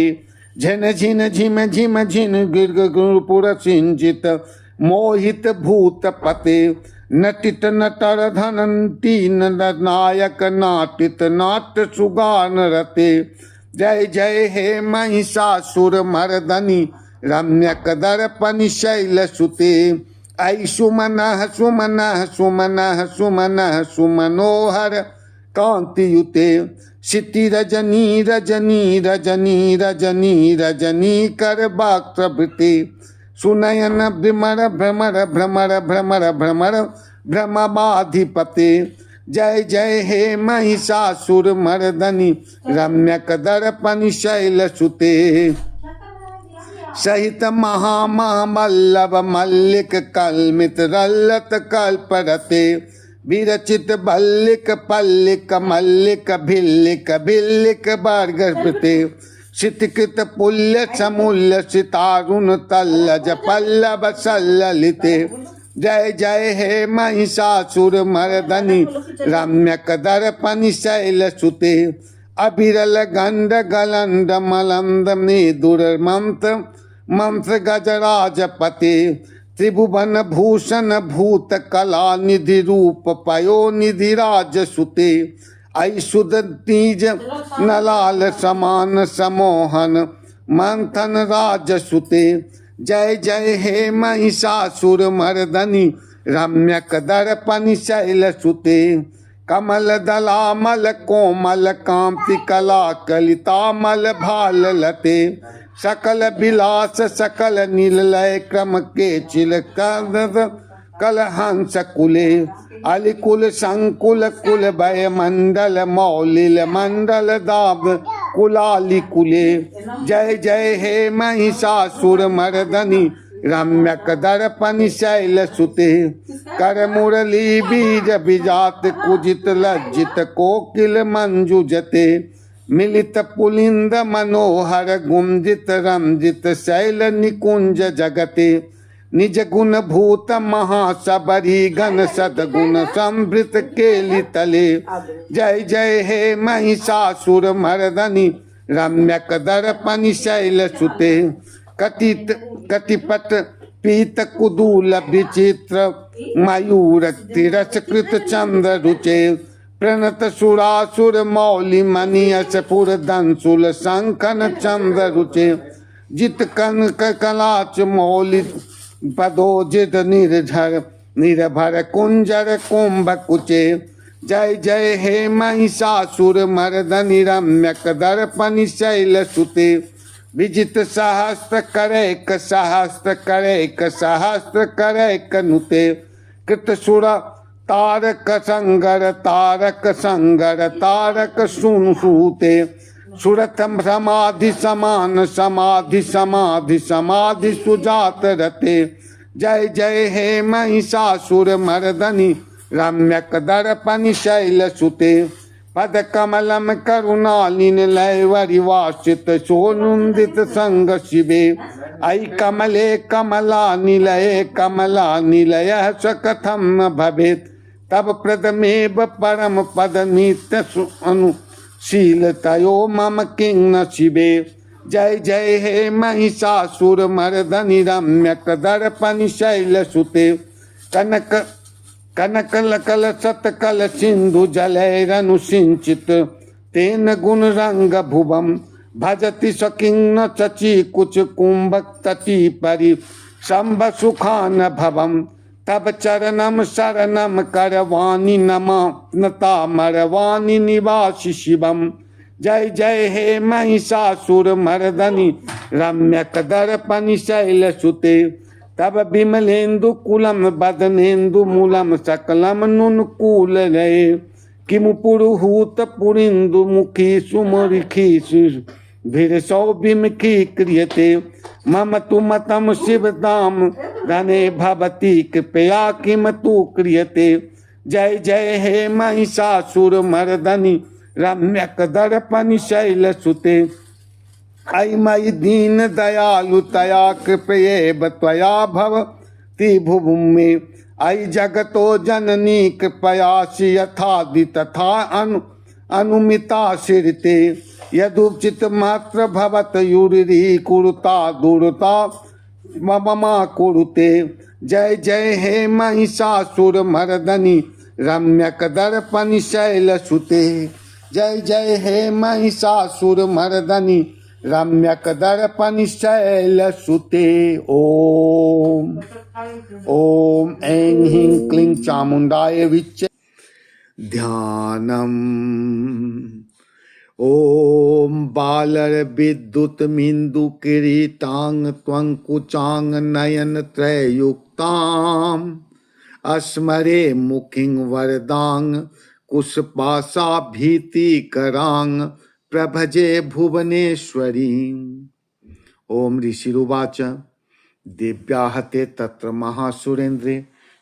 झन झिन झिम झिम झिन गिर्ग गुरुपुर सिंजित मोहित भूत पते नटित नटर धनंती नायक नाटित नाट सुगान रते जय जय हे महिषासुर मर्दनि रम्यक दर्पणि शैल सुते ऐ सुमनः सुमनः सुमनः सुमनः सुमनोहर कांतियुते सिति रजनी रजनी रजनी रजनी रजनी कर बाक्त्रवृते सुनयन भ्रमर भ्रमर भ्रमर भ्रमर भ्रमर भ्रमबाधिपते जय जय हे महिषासुर मर्दनी रम्यक दर्पण शैल सुते सहित महामल्लभ मल्लिक कलमित रल्लत कल्परते विरचित बल्लिक पल्लिक मल्लिक भिल्लिक भिल्लिक बर्गते शितकृत पुल्य समूल्य सितारुण तल्लज पल्लव सल्ललिते जय जय हे महिषासुर मर्दनी रम्यक दर्पण शैल सुते अबिरल गंड गलंड मलंद मृदुर मंत्र मंत्र गजराजपते त्रिभुवन भूषण भूत कला निधि रूप पयो निधि राज सुते ऐसुद तीज नलाल समान समोहन मंथन राज सुते जय जय हे महिषासुर मर्दनी रम्यक दर्पण शैल सुते कमल दलामल कोमल कांति कला कलितामल भाल लते सकल विलास सकल नीलय क्रम के चिल कल हंस कुले अलिकुल संकुल कुल भय मंडल मौलिल मंडल दाब कुलाली कुले जय जय हे महिषासुर मर्दनी रम्यक दर्पण शैल सुते कर मुरली बीज बिजात कुजित लज्जित कोकिल मंजुजते मिलित पुलिंद मनोहर गुंजित रंजित शैल निकुंज जगते निज गुण भूत महासबरी गण सदगुण संभृत केली तले जय जय हे महिषासुर मर्दनी रम्यक दर्पण शैल सुते कटिपट पीत कुदूल विचित्र मयूर तिरस्कृत चंद्र रुचे प्रणत सुरासुर मौली मनियस पुर दंसुल शंखन चंद्र रुचे जित कनक कलाच मौली पदोजित निर्झर निर्भर कुंजर कुंभ कुचे जय जय हे महिषासुर मर्दनी रम्यक दर्पण शैल सुते विजित सहस्त्र करैक सहस्त्र करैक सहस्त्र करैक नुते कृतसुर तारक संगर तारक सुनसूते सुरथ समाधि समान समाधि समाधि समाधि सुजात रते जय जय हे महिषासुर मर्दनी रम्यक दर्पण शैल सुते पद कमलम करुणालीन लय वरिवासित सोनुंदित संग शिवे ऐ कमले कमला निलय स कथम न भवेत् तब प्रदमेव परम पद नित्य अनुशीलतयो मम किं न शिवे जय जय हे महिषासुर मर्दनी रम्यक दर्पण शैल सुते कनक लकल सतकल सिंधु जलैरनु सिंचित तेन गुण रंग भुवम भजति सकिन्न चची कुछ कुंभक तटी परि शंभ सुखान भवम तब चरणम शरणम करवाणी नता मरवाणी निवासी शिवम जय जय हे महिषासुर मर्दनी रम्यक दर्पण शैल सुते तब विमलेन्दु कुलम बदनेन्दु मूलम सकलम नुनकूल लये किमु पुरुहूत पुरिंदु मुखी सुमरिखी भिरसौ विमुखी क्रियते मम तु मतम शिवदाम धने भवती कृपया किम तु क्रियते जय जय हे महिषासुर मर्दनी रम्यक दर्पण शैल सुते ऐ मयि दीन दयालु तया कृपयेव त्वया भवति भुवुमे ऐ जगतो जननी कृपयासि यथादि तथा अनुमिता शिरते यदुचित मात्र भवत युरी कुरुता दुरुता ममा कुरुते जय जय हे महिषासुर मर्दनी रम्यक दर्पण शैल सुते जय जय हे महिषासुर मर्दनी रम्यक दर्पण शैल सुते ओम। ओम ऐं ह्रीं क्लीं चामुंडाय विच्चे ध्यानम। ओम बालर विद्युत मिंदु किरीटांग त्वं कुचांग नयन त्रयुक्ताम अस्मरे मुखिं वरदांग कुशपाशा भीति करांग प्रभजे भुवनेश्वरी। ओम ऋषिरुवाच दिव्याहते तत्र महासुरेन्द्रे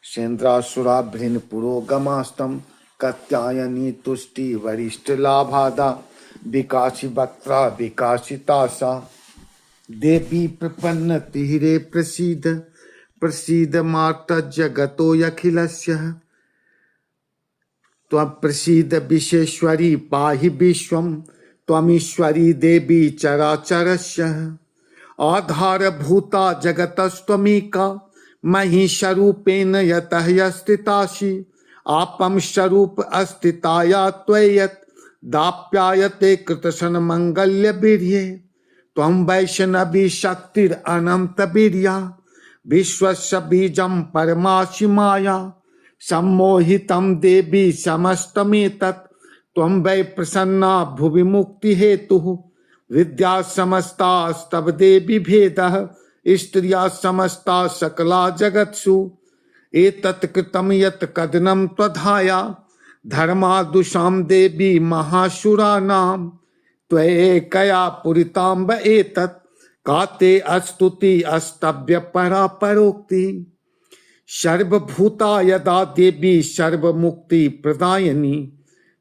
सेन्द्रासुराभृन् पुरोगमास्तम कत्यायनी तुष्टि वरिष्ठ लाभादा विकासी वक्त्रा विकासितासा देवी प्रपन्न तिहिरे प्रसीद प्रसीद मार्ता जगतो यखिलस्य त्वं प्रसीद विश्वेश्वरी पाहि विश्वं त्वमीश्वरी देवी चराचरस्य आधारभूता जगतस्त्वमेका महिषरूपेण यतः स्थितासि आपम स्वरूप अस्थिताया त्वयत् दाप्यायते कृतसन मंगल्य वीर्ये त्वं वैष्णवी शक्तिर अनंत वीर्या विश्वस्य बीजं परमासि माया सम्मोहितं देवी समस्तमेतत् त्वं वै प्रसन्ना भुवि मुक्ति हेतुः विद्या समस्तास्तव देवी भेदः स्त्रिया समस्ता सकला जगत्सु एतत् कृतं यत् कदनं त्वधाया धर्मादुषां देवी महाशुराणां त्वयैकया पुरिताम्ब एतत् काते अस्तुति अस्तव्य परा परोक्ति सर्वभूता यदा देवी सर्वमुक्ति प्रदायिनी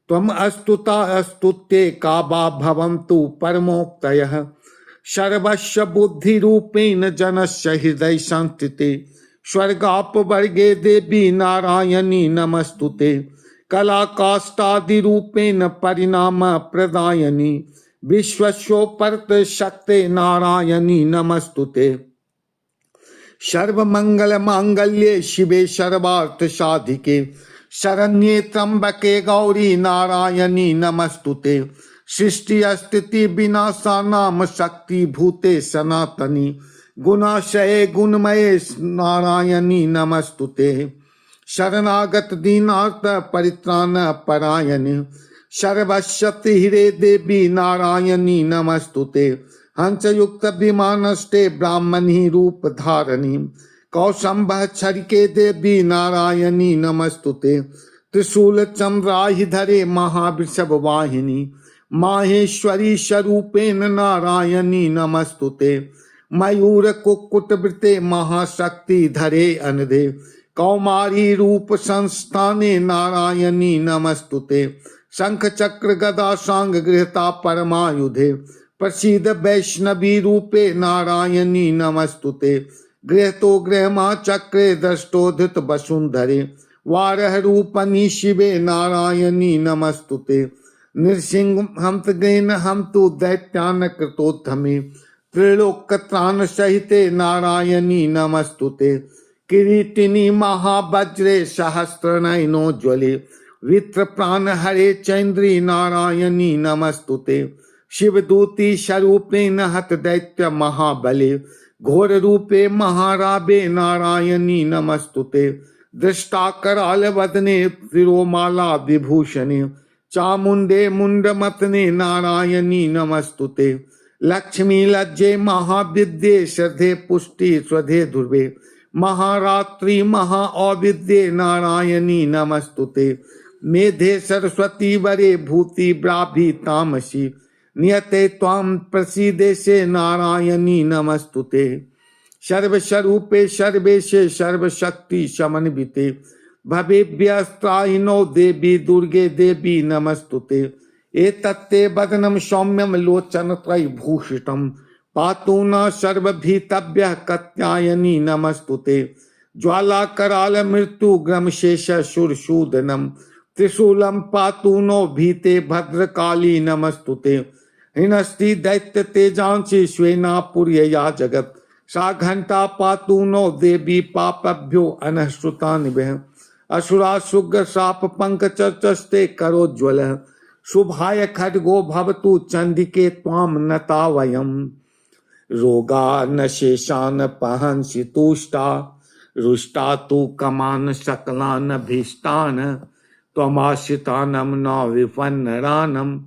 त्वम् अस्तुता अस्तुत्ये काबा भवन्तु परमोक्तयः सर्वस्य बुद्धिरूपेण जनस्य हृदय संस्थिते स्वर्गापवर्गे देवी नारायणी नमस्तुते कलाकाष्ठादिरूपेण परिणाम प्रदायिनी विश्वस्योपरत शक्ते नारायणी नमस्तुते सर्वमंगल मांगल्ये शिवे सर्वार्थ साधिके शरण्ये त्र्यंबके गौरी नारायणी नमस्तुते सृष्टि स्थिति विनाशानां शक्ति भूते सनातनी गुणाशये गुणमये नारायणी नमस्तुते शरणागत दीनार्थ परित्राण परायणे सर्वशक्ति हिरे देवी नारायणी नमस्तुते हंसयुक्त विमानस्ते ब्राह्मणी रूप धारणी कौशंभ छरिके देवी नारायणी नमस्तुते त्रिशूल चंद्राहि धरे महावृषभ वाहिनी माहेश्वरी स्वरूपेण नारायणी नमस्तुते मयूर कुक्कुट वृते महाशक्ति धरे अनदे कौमारी रूप संस्थाने नारायणी नमस्तुते शंख चक्र गदा सांग गृहता परमायुधे प्रसीद वैष्णवी रूपे नारायणी नमस्तुते गृहतो गृहमा चक्रे दृष्टोधित वसुंधरे वारह रूपनी शिवे नारायणी नमस्तुते नृसिंह हम गैन हम तु दैत्यान कृतोत्थमे त्रिलोक त्राण सहिते नारायणी नमस्तुते किरीटिनी महावज्रे सहस्त्र नयनो ज्वले वित्र प्राण हरे चैन्द्री नारायणी नमस्तुते शिवदूती स्वरूपेण हत दैत्य महाबले घोर रूपे महाराबे नारायणी नमस्तुते दृष्टा कराल वदने तिरोमाला विभूषणे चामुंडे मुंडमतने नारायणी नमस्तुते लक्ष्मी लज्जे महाविद्ये श्रद्धे पुष्टि स्वधे ध्रुवे महारात्रि महाअविद्ये नारायणी नमस्तुते मेधे सरस्वती वरे भूति ब्राभि तामसी नियते त्वां प्रसीदेशे नारायणी नमस्तुते सर्वस्वरूपे सर्वेशे सर्वशक्ति समन्विते भवेभ्यस्त्राहिनो देवी दुर्गे देवी नमस्तुते एतत्ते वदनं सौम्यं लोचनत्रयभूषितं पातु न सर्वभीतभ्यः कात्यायनी नमस्तुते ज्वालाकराल मृत्यु ग्रमशेष शूरशूदनं त्रिशूलं पातु नो भीते भद्रकाली नमस्तुते हिनस्ति दैत्य तेजांसि स्वेनापुर्यया जगत सा घंटा पातु नो देवी पापभ्यो अनश्रुतानिभः असुरासुग्र शाप पंकचर्चस्ते करोज्ज्वल शुभाय खड्गो भवतु चंडिके त्वां नता वयम् रोगा न शेषान पहंसि तुष्टा रुष्टा तु कमान सकलान भीष्टान त्वमाश्रितानम न विपन्नरानम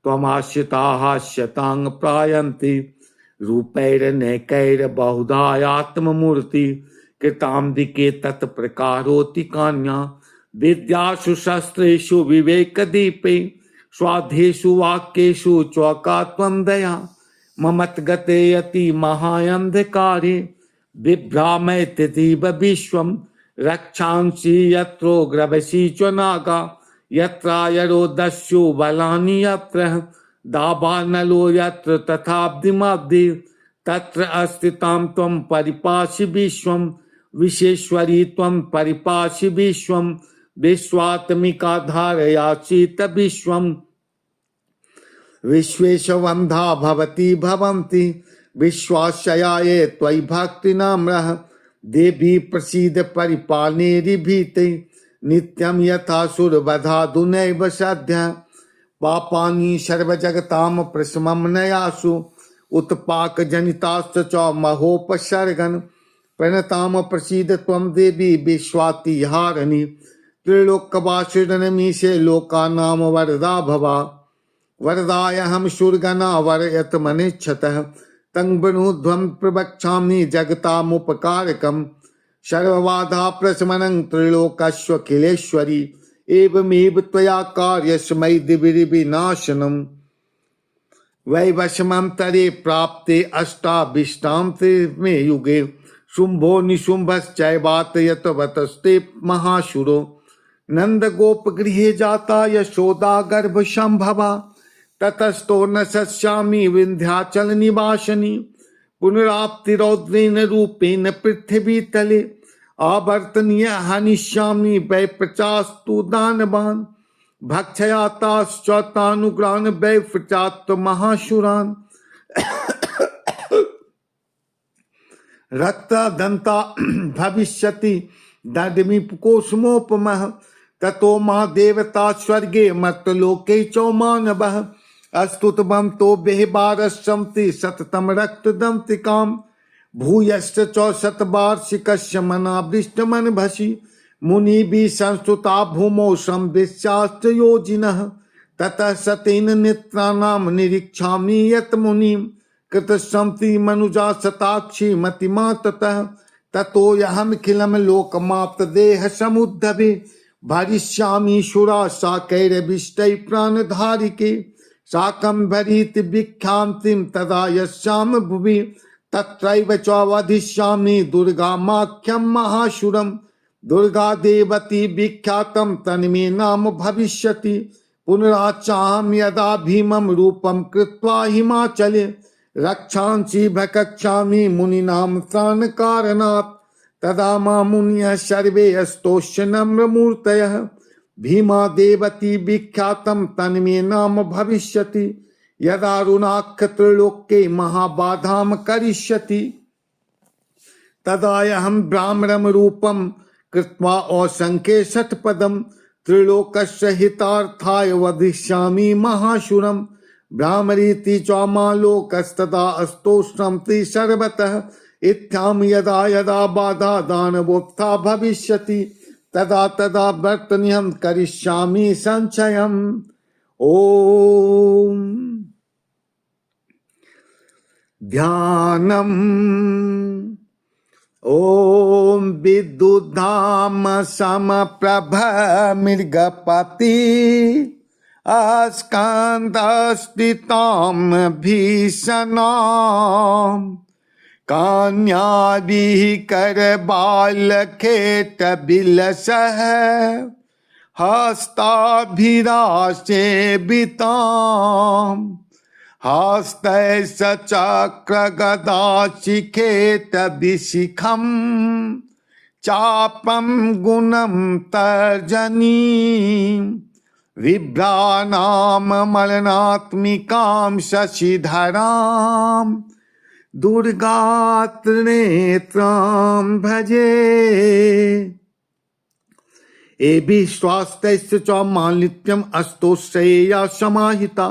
त्वमाश्रिताः शतांग प्रायन्ति रूपैरनेकैर बहुधायात्ममूर्ति कृताम्बिके तत्प्रकारोति कान्या विद्यासु शस्त्रेषु विवेकदीपे स्वाधेषु वाक्येषु चौका त्वं दया ममत्गते यति महाअन्धकारे बिभ्रामयतीव विश्वं रक्षांसि यत्रोग्रवसि च नागा यत्रायरो दस्यु बलानि यत्र दावानलो यत्र तथाब्धिमाब्धि तत्र अस्थितां त्वं परिपासि विश्वं विश्वेश्वरी त्वं परिपासि विश्वं विश्वात्मिका धारयासि विश्वं विश्वेशवन्धा भवति भवन्ति विश्वास्याये त्वयि भक्तिनाम्रः देवी प्रसीद परिपालनेरिभीते नित्यं यथासुरवधादुनैव सद्यः पापानि सर्वजगतां प्रशमं नयासु उत्पाकजनिताश्च च महोपसर्गन् प्रणतां प्रसीद त्वं देवी विश्वातिहारिणी त्रिलोकवासिनमीशे लोकानां वरदा भवा वरदायहं शूरगणा वरयत मनिच्छतः तं वनुध्वं प्रवक्ष्यामि जगतामुपकारकम् सर्वबाधा प्रशमनं त्रिलोकस्वखिलेश्वरी एवमेव त्वया कार्यस्मै दिविर्विनाशनम् वैवशमं तरे प्राप्ते अष्टाभिष्टां मे युगे शुंभो निशुंभश्चैवात यतवतस्ते महाशुरो नन्दगोपगृहे जाता यशोदा गर्भसंभवा ततस्तो न शस्यामि विंध्याचल निवासिनी पुनराप्तिरौद्रेण रूपेण पृथ्वीतले आवर्तनीय हनिष्यामि वै प्रचास्तु दानवान् भक्षयाताश्चतानुग्रान् वै प्रचात् महाशुरान् रक्तदन्ता भविष्यति दण्डमीपकोशमोपमः ततो मा देवता स्वर्गे मर्तलोके च मानवः अस्तुतवन्तो बेहबारस्सन्ति सततं रक्तदन्तिकाम् भूयश्च च शतवार्षिकस्य मनावृष्टमनभसि मुनिभिः संस्तुता भूमौ संविश्याश्च योजिनः ततः सतेन नेत्राणां निरीक्षामि यत् मुनिं कृतसन्ति मनुजा शताक्षी मतिमा ततः ततोऽहमखिलं लोकमाप्तदेह समुद्धवे भरिष्यामि शुरा शाकैरभिष्टैः प्राणधारिके शाकम्भरीति विख्यान्तिं तदा यस्याम भुवि तत्रैव च वधिष्यामि दुर्गामाख्यं महाशुरं दुर्गा देवती विख्यातं तन्मे नाम भविष्यति पुनराचाहं यदा भीमं रूपं कृत्वा हिमाचले रक्षांसि भक्षामि मुनीनां त्राणकारणात् तदा मा मुनयः सर्वे स्तोष्य नम्रमूर्तयः भीमा देवती विख्यातं तन्मे नाम भविष्यति यदा रुणाक्षत्रलोके महाबाधां करिष्यति तदाहं ब्राह्मणं रूपं कृत्वा असंख्ये शतपदं त्रिलोकस्य हितार्थाय वदिष्यामि महाशुरं ब्राह्मणीति च मा लोकस्तदा स्तोष्यन्ति सर्वतः इत्थं यदा यदा बाधा दानवोत्था भविष्यति तदा तदा वर्तन्यं करिष्यामि संचयम् ओम ध्यानम् ओम विद्युद्धाम समप्रभ मृगपति अस्कन्धस्थितां भीषणाम् कान्याभिः करबालखेटबिलसः हस्ताभिरासेविताम् हस्तैः सचक्रगदाशिखेटभिशिखम् चापं गुणं तर्जनीम् विभ्राणां मलनात्मिकां शशिधराम् दुर्गात्रिनेत्रां भजे एभिः स्वास्थ्यस्य च मालित्यम् अस्तोश्रेया समाहिता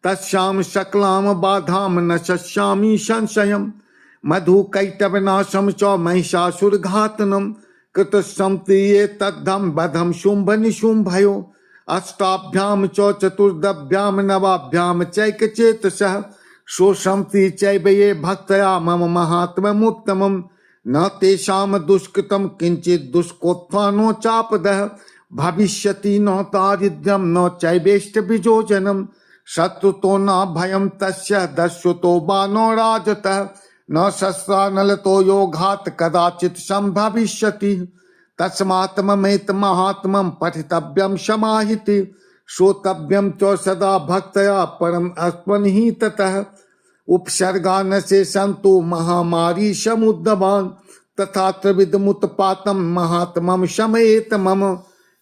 तस्यां सकलां बाधां न शस्यामि संशयम् मधु कैटवनाशम च महिषासुर घातनम कृत ये तद्धम बधम शुंभ निशुंभयो अष्टाभ्याम च चतुर्दभ्याम नवाभ्याम चैक चेतसः शोषंति चैव ये भक्तया मम महात्म्यमुत्तमम् न तेषाम दुष्कृतम किंचित दुष्कोत्थानो चापदः भविष्यति न दारिद्र्यम न चैवेष्ट बीजोजनम शत्रुतो न भयम तस्य दस्युतो बानो राजतः न शस्त्रा नलतो योगात् कदाचित संभविष्यति तस्मात् ममेत महात्मं पठितव्यं समाहिति श्रोतव्यं च सदा भक्तया परम अस्मन्हि ततः उपसर्गान से संतो महामारी समुद्रवान तथा त्रिविधमुत्पातं महात्मं शमयेत मम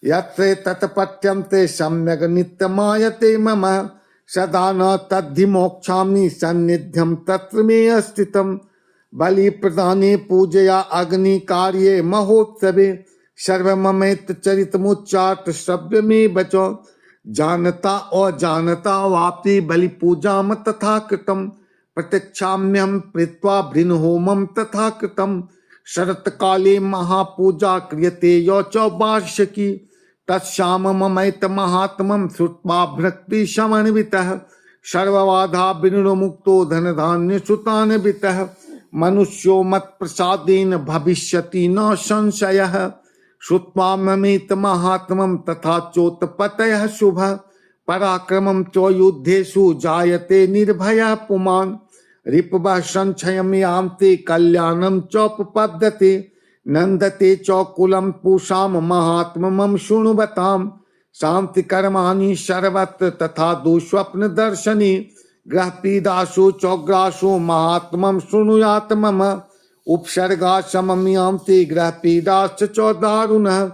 यत्र तत्पथ्यं ते सम्यग् नित्यमायते मम सदा न तद्धि मोक्षामि सन्निध्यं तत्र मे अस्थितम् बलि प्रदाने पूजया अग्नि कार्ये महोत्सवे सर्वममेत चरितमुच्चाट श्रव्य में बचो जानता और जानता वापि बलि पूजाम तथा कृतम प्रतीक्षाम्यहं प्रीत्वा भृन् होमं तथा कृतम शरत काले महापूजा क्रियते यो च वार्षिकी तत्श्याम ममैत महात्मं श्रुत्वा भक्ति समन्वितः सर्वबाधा विनिर्मुक्तो धन धान्य सुतान्वितः मनुष्यो मत प्रसादेन भविष्यति न संशयः श्रुत्वा ममेत महात्मं तथा चोत्पतयः शुभः पराक्रमं च युद्धेषु जायते निर्भयः पुमान् रिपवः संशयं यान्ति कल्याणं चोपपद्यते नन्दते च कुलं पूषां महात्मं शृण्वताम् शान्तिकर्माणि सर्वत्र तथा दुःस्वप्न दर्शने ग्रहपीडासु चौग्रासु महात्मं शृणुयात् मम उपसर्गा समम्यांति ग्रहपीडाश्च च दारुणः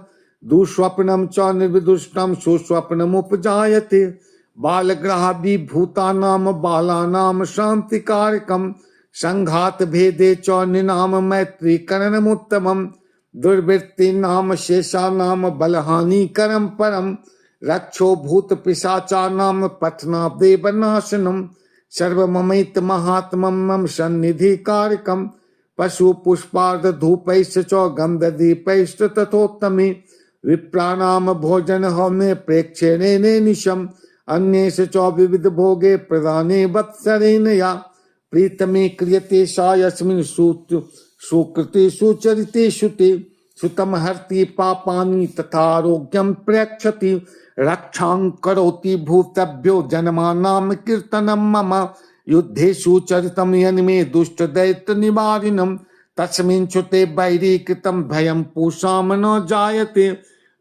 दुःस्वप्नं च निर्विदुष्टं सुस्वप्नमुपजायते बालग्रहाभिभूतानां बालानां शान्तिकारकं संघात भेदे च निनाम मैत्रीकरणमुत्तमं दुर्वृत्तीनां शेषानां बलहानिकरं परं रक्षो भूत पिशाचानां पथना देवनाशनम् सर्वममेत महात्मं मम सन्निधि कारकम् पशु पुष्पार्ध धूपैश्च च गन्धदीपैश्च तथोत्तमे विप्राणां भोजन हौमे प्रेक्षेणे निशम् अन्येष च विविध भोगे प्रदाने वत्सरेण या प्रीतमे क्रियते सा यस्मिन् सुकृते सुचरितेषु ते सुतम हर्ति पापानि तथा आरोग्यं प्रयच्छति रक्षां करोति भूतभ्यो जन्मानां कीर्तनं मम युद्धेषु चरितं यन्मे दुष्ट दैत्य निवारिणं तस्मिन् छुते वैरी कृतं भयं पूषां न जायते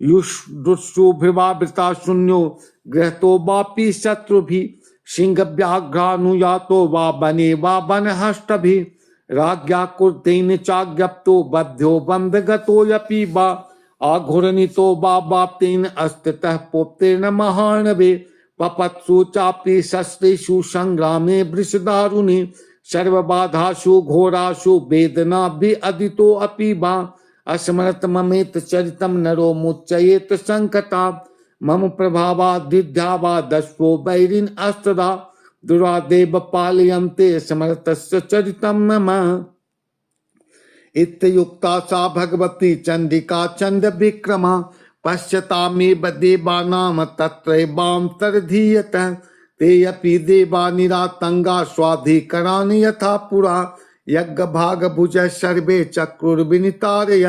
युष्टुभिर्वावृता शून्यो गृहतो वापि शत्रुभिः सिंहव्याघ्रानुयातो वा वने वा वनहष्टभिः राज्ञा कुर्तेन चाज्ञप्तो बध्यो बन्धगतोऽपि वा आघूर्णितो वा वाप्तेन अस्थितः पोतेन महार्णवे पपत्सु चापि शस्त्रेषु संग्रामे वृषदारुणे सर्वबाधासु घोरासु वेदनाभिअदितो अपि वा अस्मरत ममेत चरितं नरो मुच्येत संकटा मम प्रभावाद्विद्या वा दस्यो वैरिन् अस्तदा दुरादेव पालयन्ते समर्थस्य चरितं मम इत्युक्ता सा भगवती चंडिका चंड विक्रमा पश्यतामेव देवानां तत्रैवान्तर्धीयतः ते अपि देवा निरातंगा स्वाधिकराणि यथा पुरा यज्ञ भाग भुज सर्वे चक्रुर्विनितारय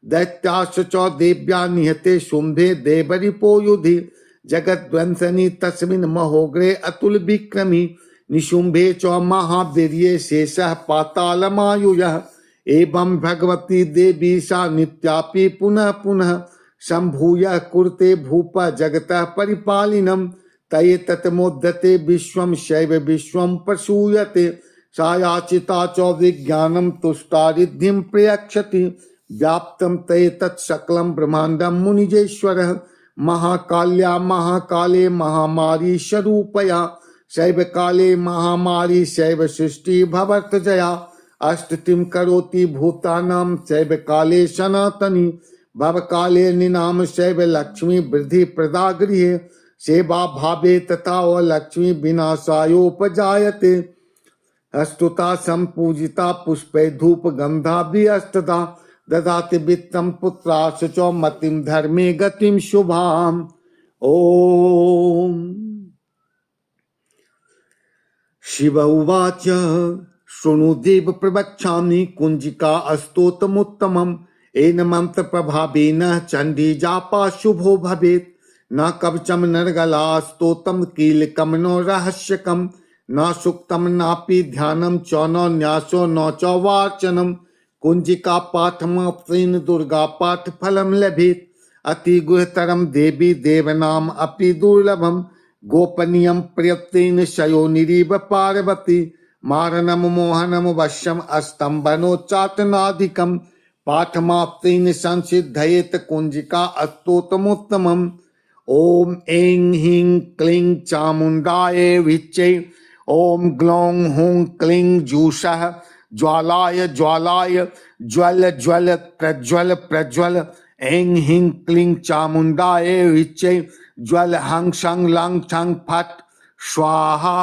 दैत्याश्च च देव्या निहते शुंभे देवरिपो युधि जगद्वंसनि तस्मिन् महोग्रे अतुल विक्रमी निशुंभे च महावीर्ये शेषः पातालमायुयः एवं भगवती देवी सा नित्यापि पुनः पुनः संभूय कुरुते भूप जगतः परिपालिनम् तये तत्मोदते विश्वं शैव विश्वं प्रसूयते सा याचिता च विज्ञानं तुष्टारिद्धिं प्रयच्छति व्याप्तं तये तत्सकलं ब्रह्माण्डं मुनिजेश्वरः महाकाल्या महाकाले महामारी स्वरूपया शैव काले महामारी शैव सृष्टि भवर्तजया अष्टतिं करोति भूतानां शैव काले सनातनी भवकाले निनाम शैव लक्ष्मी वृद्धि प्रदा गृहे सेवा भावे तथा व लक्ष्मी विनाशायोपजायते अस्तुता संपूजिता पुष्पै धूप गंधा भी अस्तदा ददाति वित्तम पुत्राश च मतिम धर्मे गतिम शुभाम। ओम शिव उवाच शृणु देव प्रवक्ष्यामि कुंजिका अस्तोतमुत्तमम् एन मंत्र प्रभावेन चंडी जापा शुभो भवेत् न कवचम नरगला स्तोतम कीलकम नो रहस्यकम न सुक्तम नापि ध्यानम च न न्यासो न च वार्चनम कुंजिका पाठम प्रेन दुर्गा पाठ फलम लभेत अति गुहतरम देवी देवनाम अपि दुर्लभम गोपनीयम प्रयत्न शयो निरीव पार्वती मारणम मोहनम वश्यम अस्तंभनोच्चाटनाधिकम पाठमाप्तेन संसिद्धयेत कुंजिका अस्तोतमोत्तमम्। ओम ऐं ह्रीं क्लीं चामुंडाय विच्चे ओम ग्लौं हूं क्लीं जूषः ज्वालाय ज्वालाय ज्वल ज्वल प्रज्वल प्रज्वल ऐं ह्रीं क्लीं चामुंडाय विच्चे ज्वल हं शं लं छं फट स्वाहा।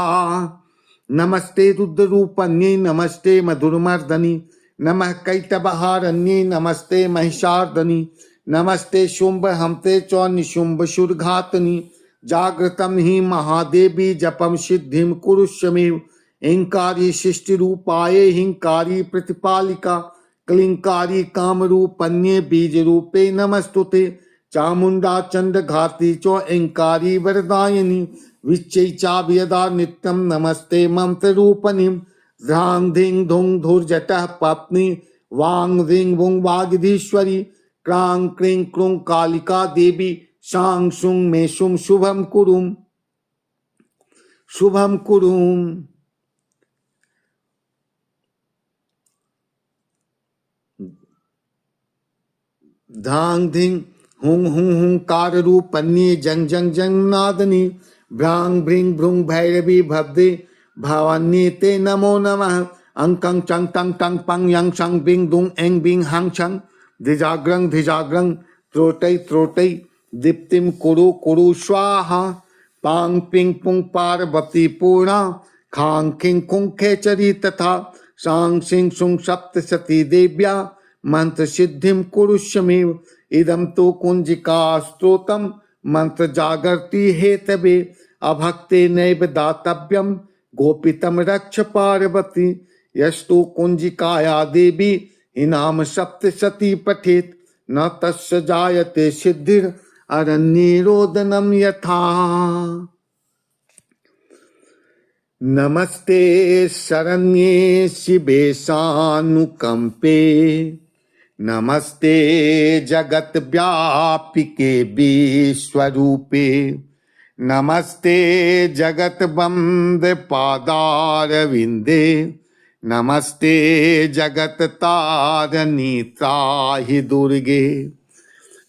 नमस्ते रुद्ररूपन्ये नमस्ते मधुरमर्दनि नमः कैटभहारण्ये नमस्ते महिषार्दनि नमस्ते शुंभ हमते च निशुंभ शुरघातनि जागृतम ही महादेवी जपम सिद्धिम कुरुष्यमेव इंकारी सृष्टि रूपाये हिंकारी प्रतिपालिका क्लिंकारी काम रूपन्ये बीज रूपे नमस्तुते चामुंडा चंड घाती चो इंकारी वरदायिनी विच्चै चाभयदा नित्यम नमस्ते मंत्र रूपनी ध्रांग धिंग धुंग धुर्जटः पत्नी वांग धिंग वुंग वागधीश्वरी क्रांग क्रीं क्रूं कालिका देवी शांग शुंग मे शुम शुभम कुरुम शुभम कुरुम। धांग धिंग हुंग हुं हुंकार रूपन्ये जंग जंग जंग नादनी भ्रांग भ्रिंग भ्रुंग भैरवी भद्रे भावान्ये ते नमो नमः अंकं चंग टंग टंग पंग यंग शंग बिंग दुंग एंग बिंग हंग छंग धिजाग्रंग त्रोटै त्रोटै दीप्तिम कुरु कुरु स्वाहा पांग पिंग पुंग पार्वती पूर्णा खांग खिंग कुंग खेचरी तथा सांग सिंह सुंग सप्त सती देव्या मंत्र सिद्धिम कुरुष्यमेव इदम तो कुंजिका स्तोत्रम मंत्र जागर्ति हेतवे अभक्ते नैव दातव्यम गोपितम रक्ष पार्वती यस्तु कुंजिकाया देवी इनाम सप्तशती पठेत न तस्य जायते सिद्धिर अरण्ये रोदनम यथा। नमस्ते शरण्ये शिवे सानुकंपे नमस्ते जगत व्यापिके विश्वरूपे नमस्ते जगत बंद पादारविंदे नमस्ते जगत तारणी त्राहि दुर्गे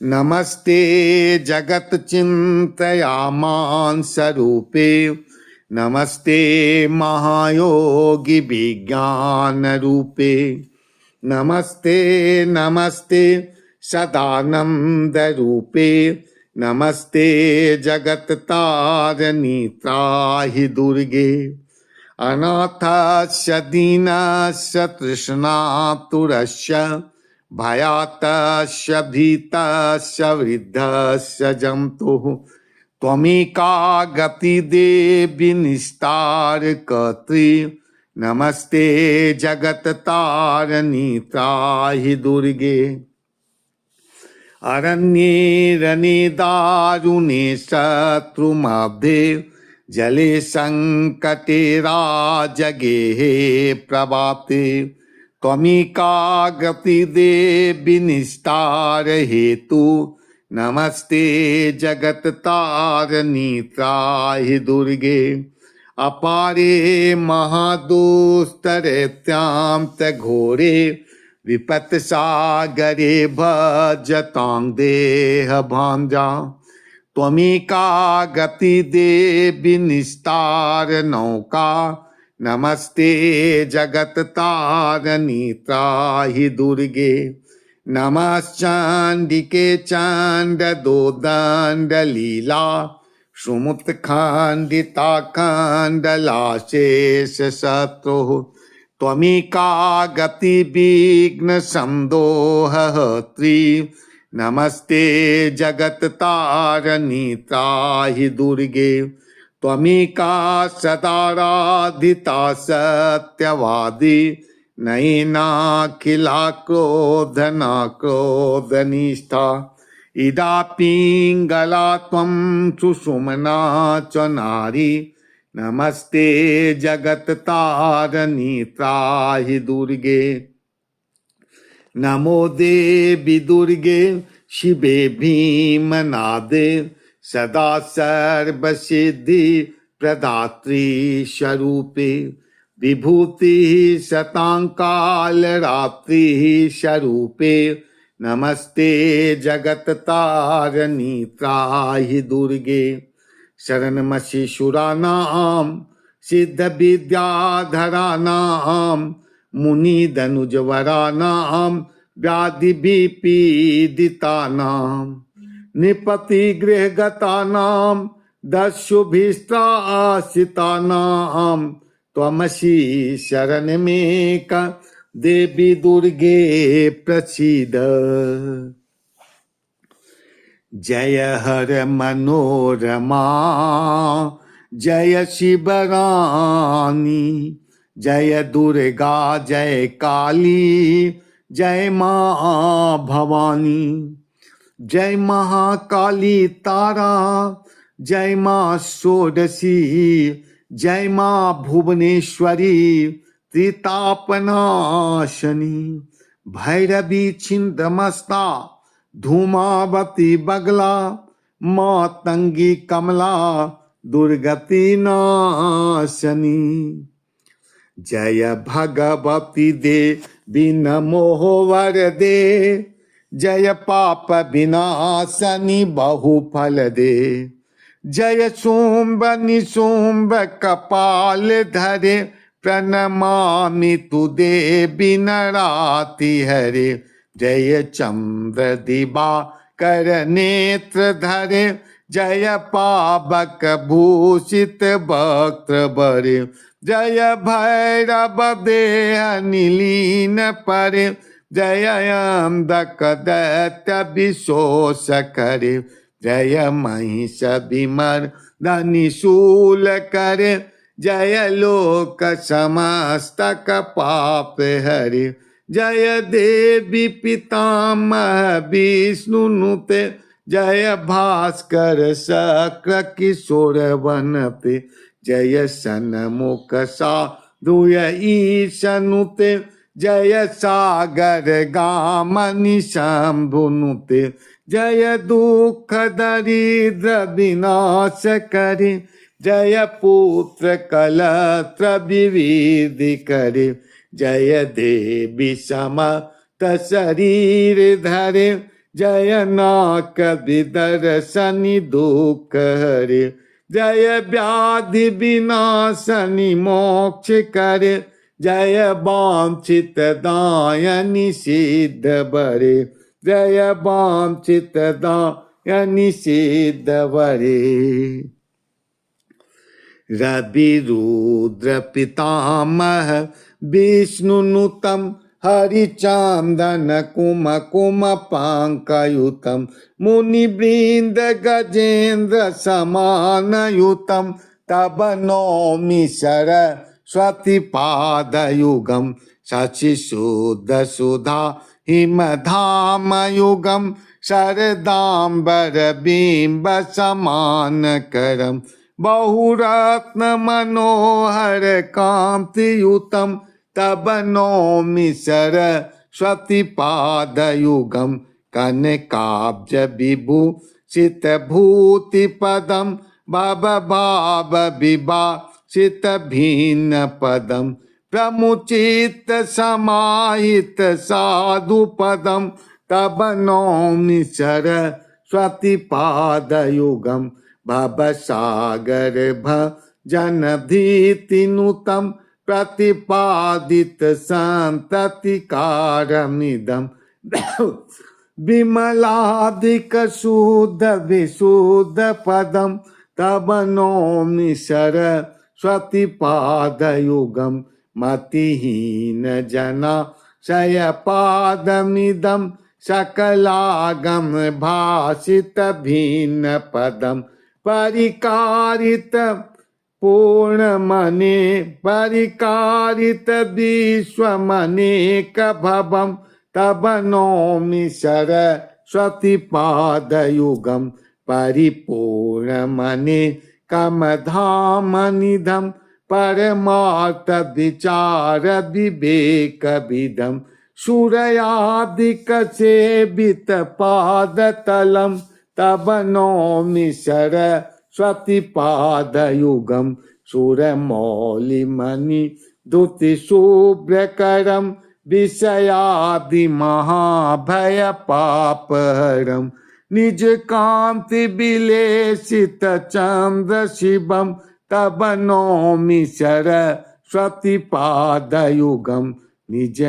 नमस्ते जगत चिंतयामान स्वरूपे नमस्ते महायोगी विज्ञान रूपे नमस्ते नमस्ते सदानंद रूपे नमस्ते जगत तारणी त्राहि दुर्गे अनाथस्य दीनस्य तृष्णातुरस्य भयातस्य भीतस्य वृद्धस्य जन्तुः त्वमेका गति देवी निस्तार कर्त्री नमस्ते जगत तारणी त्राहि दुर्गे अरण्ये रणे दारुणे शत्रुमब्धे जले संकटे राजगेहे प्रभाते त्वमेका गति देवी निस्तार हेतु नमस्ते जगत तारणी त्राहि दुर्गे अपारे महादुस्तरेत्यां घोरे विपत् सागरे भजतां देह भांजा त्वमेका गति देवी निस्तार नौका नमस्ते जगत तारणी त्राहि दुर्गे नमश्चांडिके चांड दो दंड लीला सुमुत खंडिता खंडला शेष शत्रु त्वमिका गति विघ्न संदोहत्री नमस्ते जगत तारणी त्राहि दुर्गे त्वमिका सदाराधिता सत्यवादी नयनाखिला क्रोधना क्रोधनिष्ठा इदा पिंगला त्वं सुषुम्ना च नारी नमस्ते जगत तारणी त्राहि दुर्गे नमो देवी दुर्गे शिवे भीमनादे सदा सर्वसिद्धि प्रदात्री स्वरूपे विभूति शतांकाल रात्रि स्वरूपे नमस्ते जगत तारणी त्राहि दुर्गे शरणमसि सुराणां सिद्ध विद्याधराणां मुनि धनुजवराणां व्याधि विपीडितानां निपति गृहगतानां दस्युभिस्त्रासितानां त्वमसि शरणमेक देवी दुर्गे प्रसीद जय हर मनोरमा जय शिवरानी जय दुर्गा जय काली जय माँ भवानी जय महाकाली तारा जय माँ षोडशी जय माँ भुवनेश्वरी त्रितापनाशनी भैरवी छिंदमस्ता धूमावती बगला मातंगी कमला दुर्गति नाशनी जय भगवती देवी नमो वरदे जय पाप विनाशनी बहुफल दे जय शुंभ निशुंभ कपाल धरे प्रणमामि तु देवी नराति हरे जय चंद्र दिवाकर नेत्र धरे जय पावक भूषित वक्त्र बरे जय भैरव देह निलीन परे जय अंधक दैत्य विशोष करे जय महिष विमर्दनि शूल करे जय लोक समस्तक पाप हरे जय देवी पितामह विष्णु नुते जय भास्कर शक्र किशोर वनते जय सन्मुख साधुय ईशनुते जय सागर गामनि शंभुनुते जय दुख दरिद्र विनाश करे जय पुत्र कलत्र विविधि करे जय देवी समत शरीर धरे जय नाक विदर्शनि दुख हरे जय व्याधि विनाशनि मोक्ष करे जय वांछित दायनि सिद्ध बरे जय वांछित दायनि सिद्ध बरे रवि रुद्र पितामह विष्णुनुतम हरिचांदन कुम कुम पांकयुतम मुनि वृंद गजेंद्र समानयुतम तब नौमि सरस्वती पादयुगम शशि शुद्ध सुधा हिमधाम युगम शरदांबर बिंब समान करम बहुरत्न मनोहर कांतियुतम तब नौमि सरस्वती पादयुगम कनकाब्ज विभूषित भूति पदम भव भाव विभाषित भिन्न पदम प्रमुचित समाहित साधु पदम तब नौमि सरस्वती पादयुगम भव सागर भजन धीतिनुतम प्रतिपादित संततिकारमिदम विमलाधिक शुद्ध विशुद्ध पदम तब नौमि सरस्वती पादयुगम मतिहीन जना शयपादमिदं सकलागम भाषित भिन्न पदम परिकारित पूर्ण मने परिकारित विश्वमनेक भवम तब नौमि सरस्वती पादयुगम परिपूर्ण मने कमधाम निधम परमार्थ विचार विवेक विदम सूर्यादिक सेवित पाद तलम तब नौमि सरस्वती पादयुगम सूर्यमौलि मणि दुति शुभ्रकरम विषयादि महाभय पापहरम निज कांति विलेसित चंद्र शिवम तब नौमि सरस्वती पादयुगम निज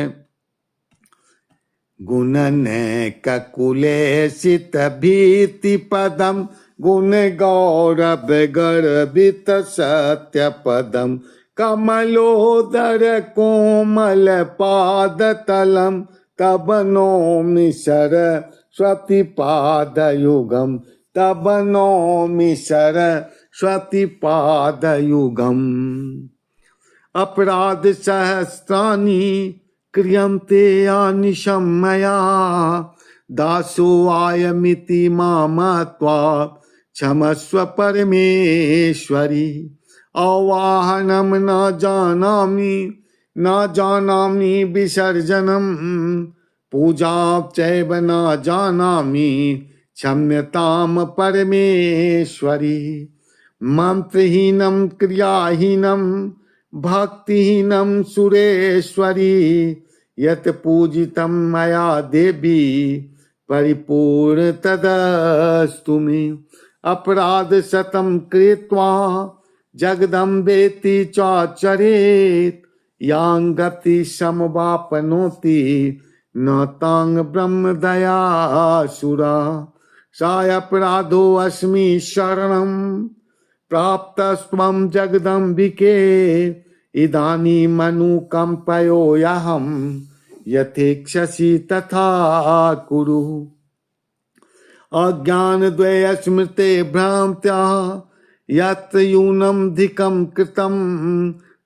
गुणनेक कुलेसित भीति पदम गुण गौरव गर्भित सत्य पदम कमलोदर कोमल पाद तलम तब नौमि सरस्वती पादयुगम तब नौमि सरस्वती पादयुगम अपराध सहस्राणि क्रियन्ते अनिशं मया दासो आयमिति मामत्वा क्षमस्व परमेश्वरी आवाहनम न जानामि विसर्जनम पूजा चैव न जानामि क्षम्यताम परमेश्वरी मंत्रहीनम क्रियाहीनम भक्तिहीनम सुरेश्वरी यत पूजितं मया देवी परिपूर्ण तदस्तु मे अपराध शतम कृत्वा जगदम्बेति चाचरेत यां गति समवापनोति न तांग ब्रह्म दयासुरा सायपराधो अस्मि शरणं प्राप्तस्त्वं जगदम्बिके इदानीं अनुकम्पयोऽहं यथेक्षसि तथा कुरु अज्ञानद्वय स्मृते भ्रान्त्या यत्र यूनं धिकं कृतं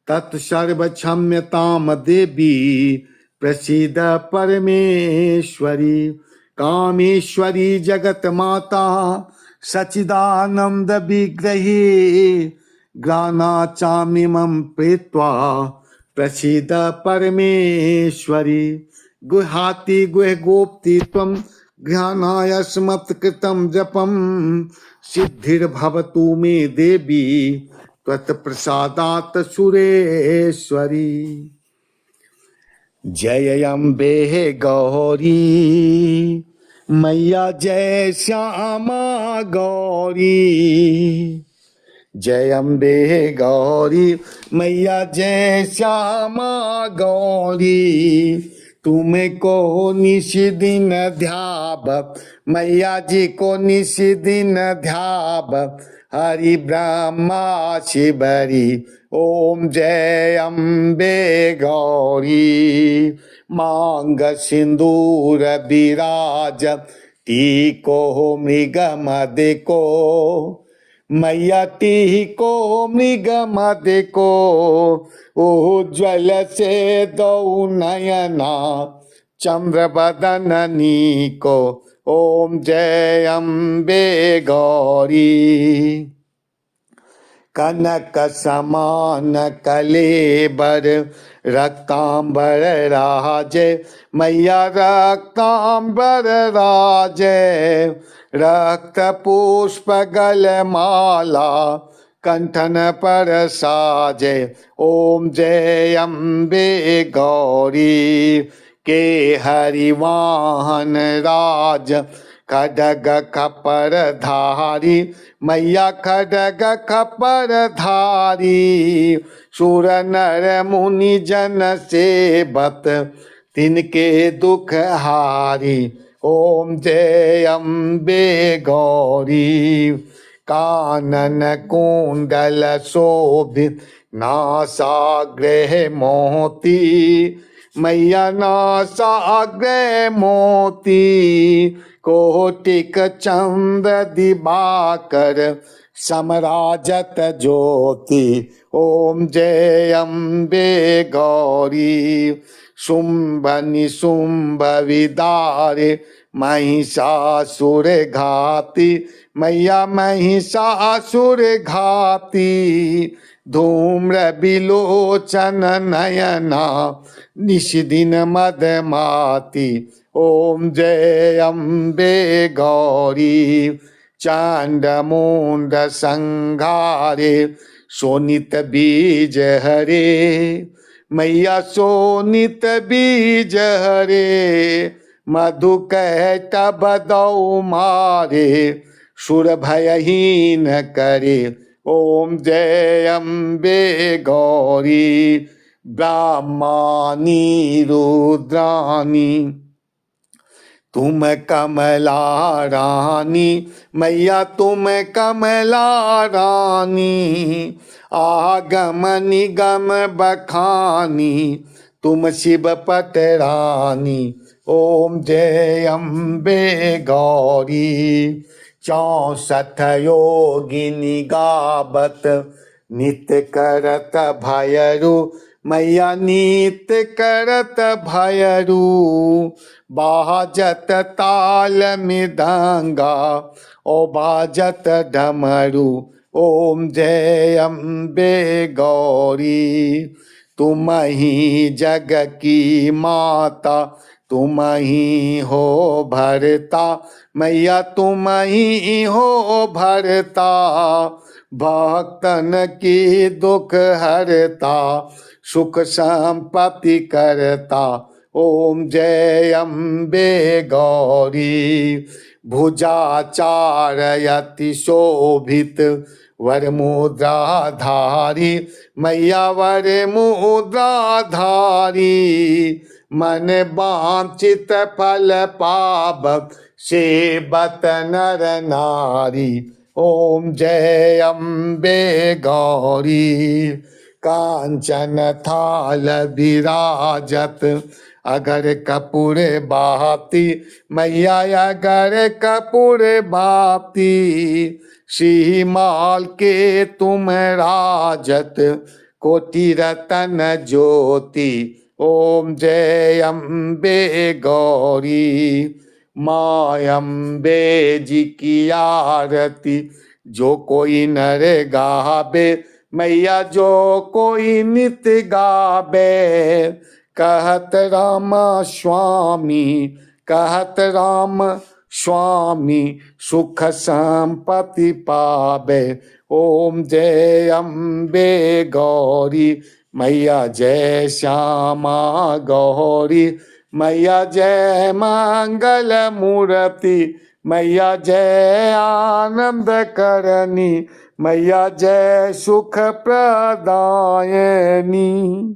तत्सर्वक्षम्यतां देवी प्रसीद परमेश्वरी कामेश्वरी जगत माता सच्चिदानंद विग्रहे ज्ञानाचामिमं प्रीत्वा प्रसीद परमेश्वरी गुहाति गुहगोप्ति त्वं ज्ञानाय स्मत्कृतं जपं सिद्धिर्भवतु मे देवी त्वत्प्रसादात् सुरेश्वरी जय अम्बे गौरी मैया जय श्यामा गौरी जय अम्बे गौरी मैया जय श्यामा गौरी तुमको निश दिन ध्याब मैया जी को निश दिन ध्याब हरि ब्रह्मा शिवरी ओम जय अम्बे गौरी मांग सिंदूर विराज टीको मृग मद को मैया टीको मृग मद को उज्ज्वल से दो नयना चंद्र बदननी को ओम जय अम्बे गौरी कनक समान कलेबर रक्तांबर राजे मैया रक्तांबर राजे रक्त पुष्प गल माला कंठन पर साजे ओम जय अम्बे गौरी के हरिवाहन राज खडग खपर धारी मैया खडग खपर धारी सुर नर मुनि जन सेवत तिनके दुख हारी ओम जय अम्बे गौरी कानन कुंडल शोभित नासाग्रे मोती मैया नासाग्रे मोती कोटिक चंद्र दिवाकर समराजत ज्योति ओम जय अम्बे गौरी शुंभ निशुंभ विदारे महिषासुर घाती मैया महिषासुर घाती धूम्र बिलोचन नयना निशिदिन मदमाती ओम जय अम्बे गौरी चांड मुंड संघारे शोनित बीज हरे मैया शोनित बीज हरे मधु कैटभ दौ मारे सुर भयहीन करे ओम जय अम्बे गौरी ब्राह्मणी रुद्राणी तुम कमला रानी मैया तुम कमला रानी आगम निगम बखानी तुम शिव पटरानी ओम जय अम्बे गौरी 64 योगिनी गावत नित्य करत भयरु मैया नित्य करत भयरु बाजत ताल मृदंगा ओ बाजत डमरू ओम जय अम्बे गौरी तुम ही जग की माता तुम ही हो भरता मैया तुम ही हो भरता भक्तन की दुख हरता सुख संपत्ति करता ओम जय अम्बे गौरी भुजाचारयति शोभित वर मुद्राधारी मैया वर मुद्राधारी मन वांछित फल पावक सेवत नर नारी ओम जय अम्बे गौरी कांचन थाल विराजत अगर कपूर बाती मैया अगर कपूर बाती श्रीमाल के तुम राजत कोटि रतन ज्योति ओम जय अम्बे गौरी माँ अम्बे जी की आरती जो कोई नर गावे मैया जो कोई नित्य गावे कहत राम स्वामी कहत राम स्वामी सुख संपत्ति पावे ओम जय अम्बे गौरी मैया जय श्यामा गौरी मैया जय मंगल मूर्ति मैया जय आनंद करनी मैया जय सुख प्रदायनी।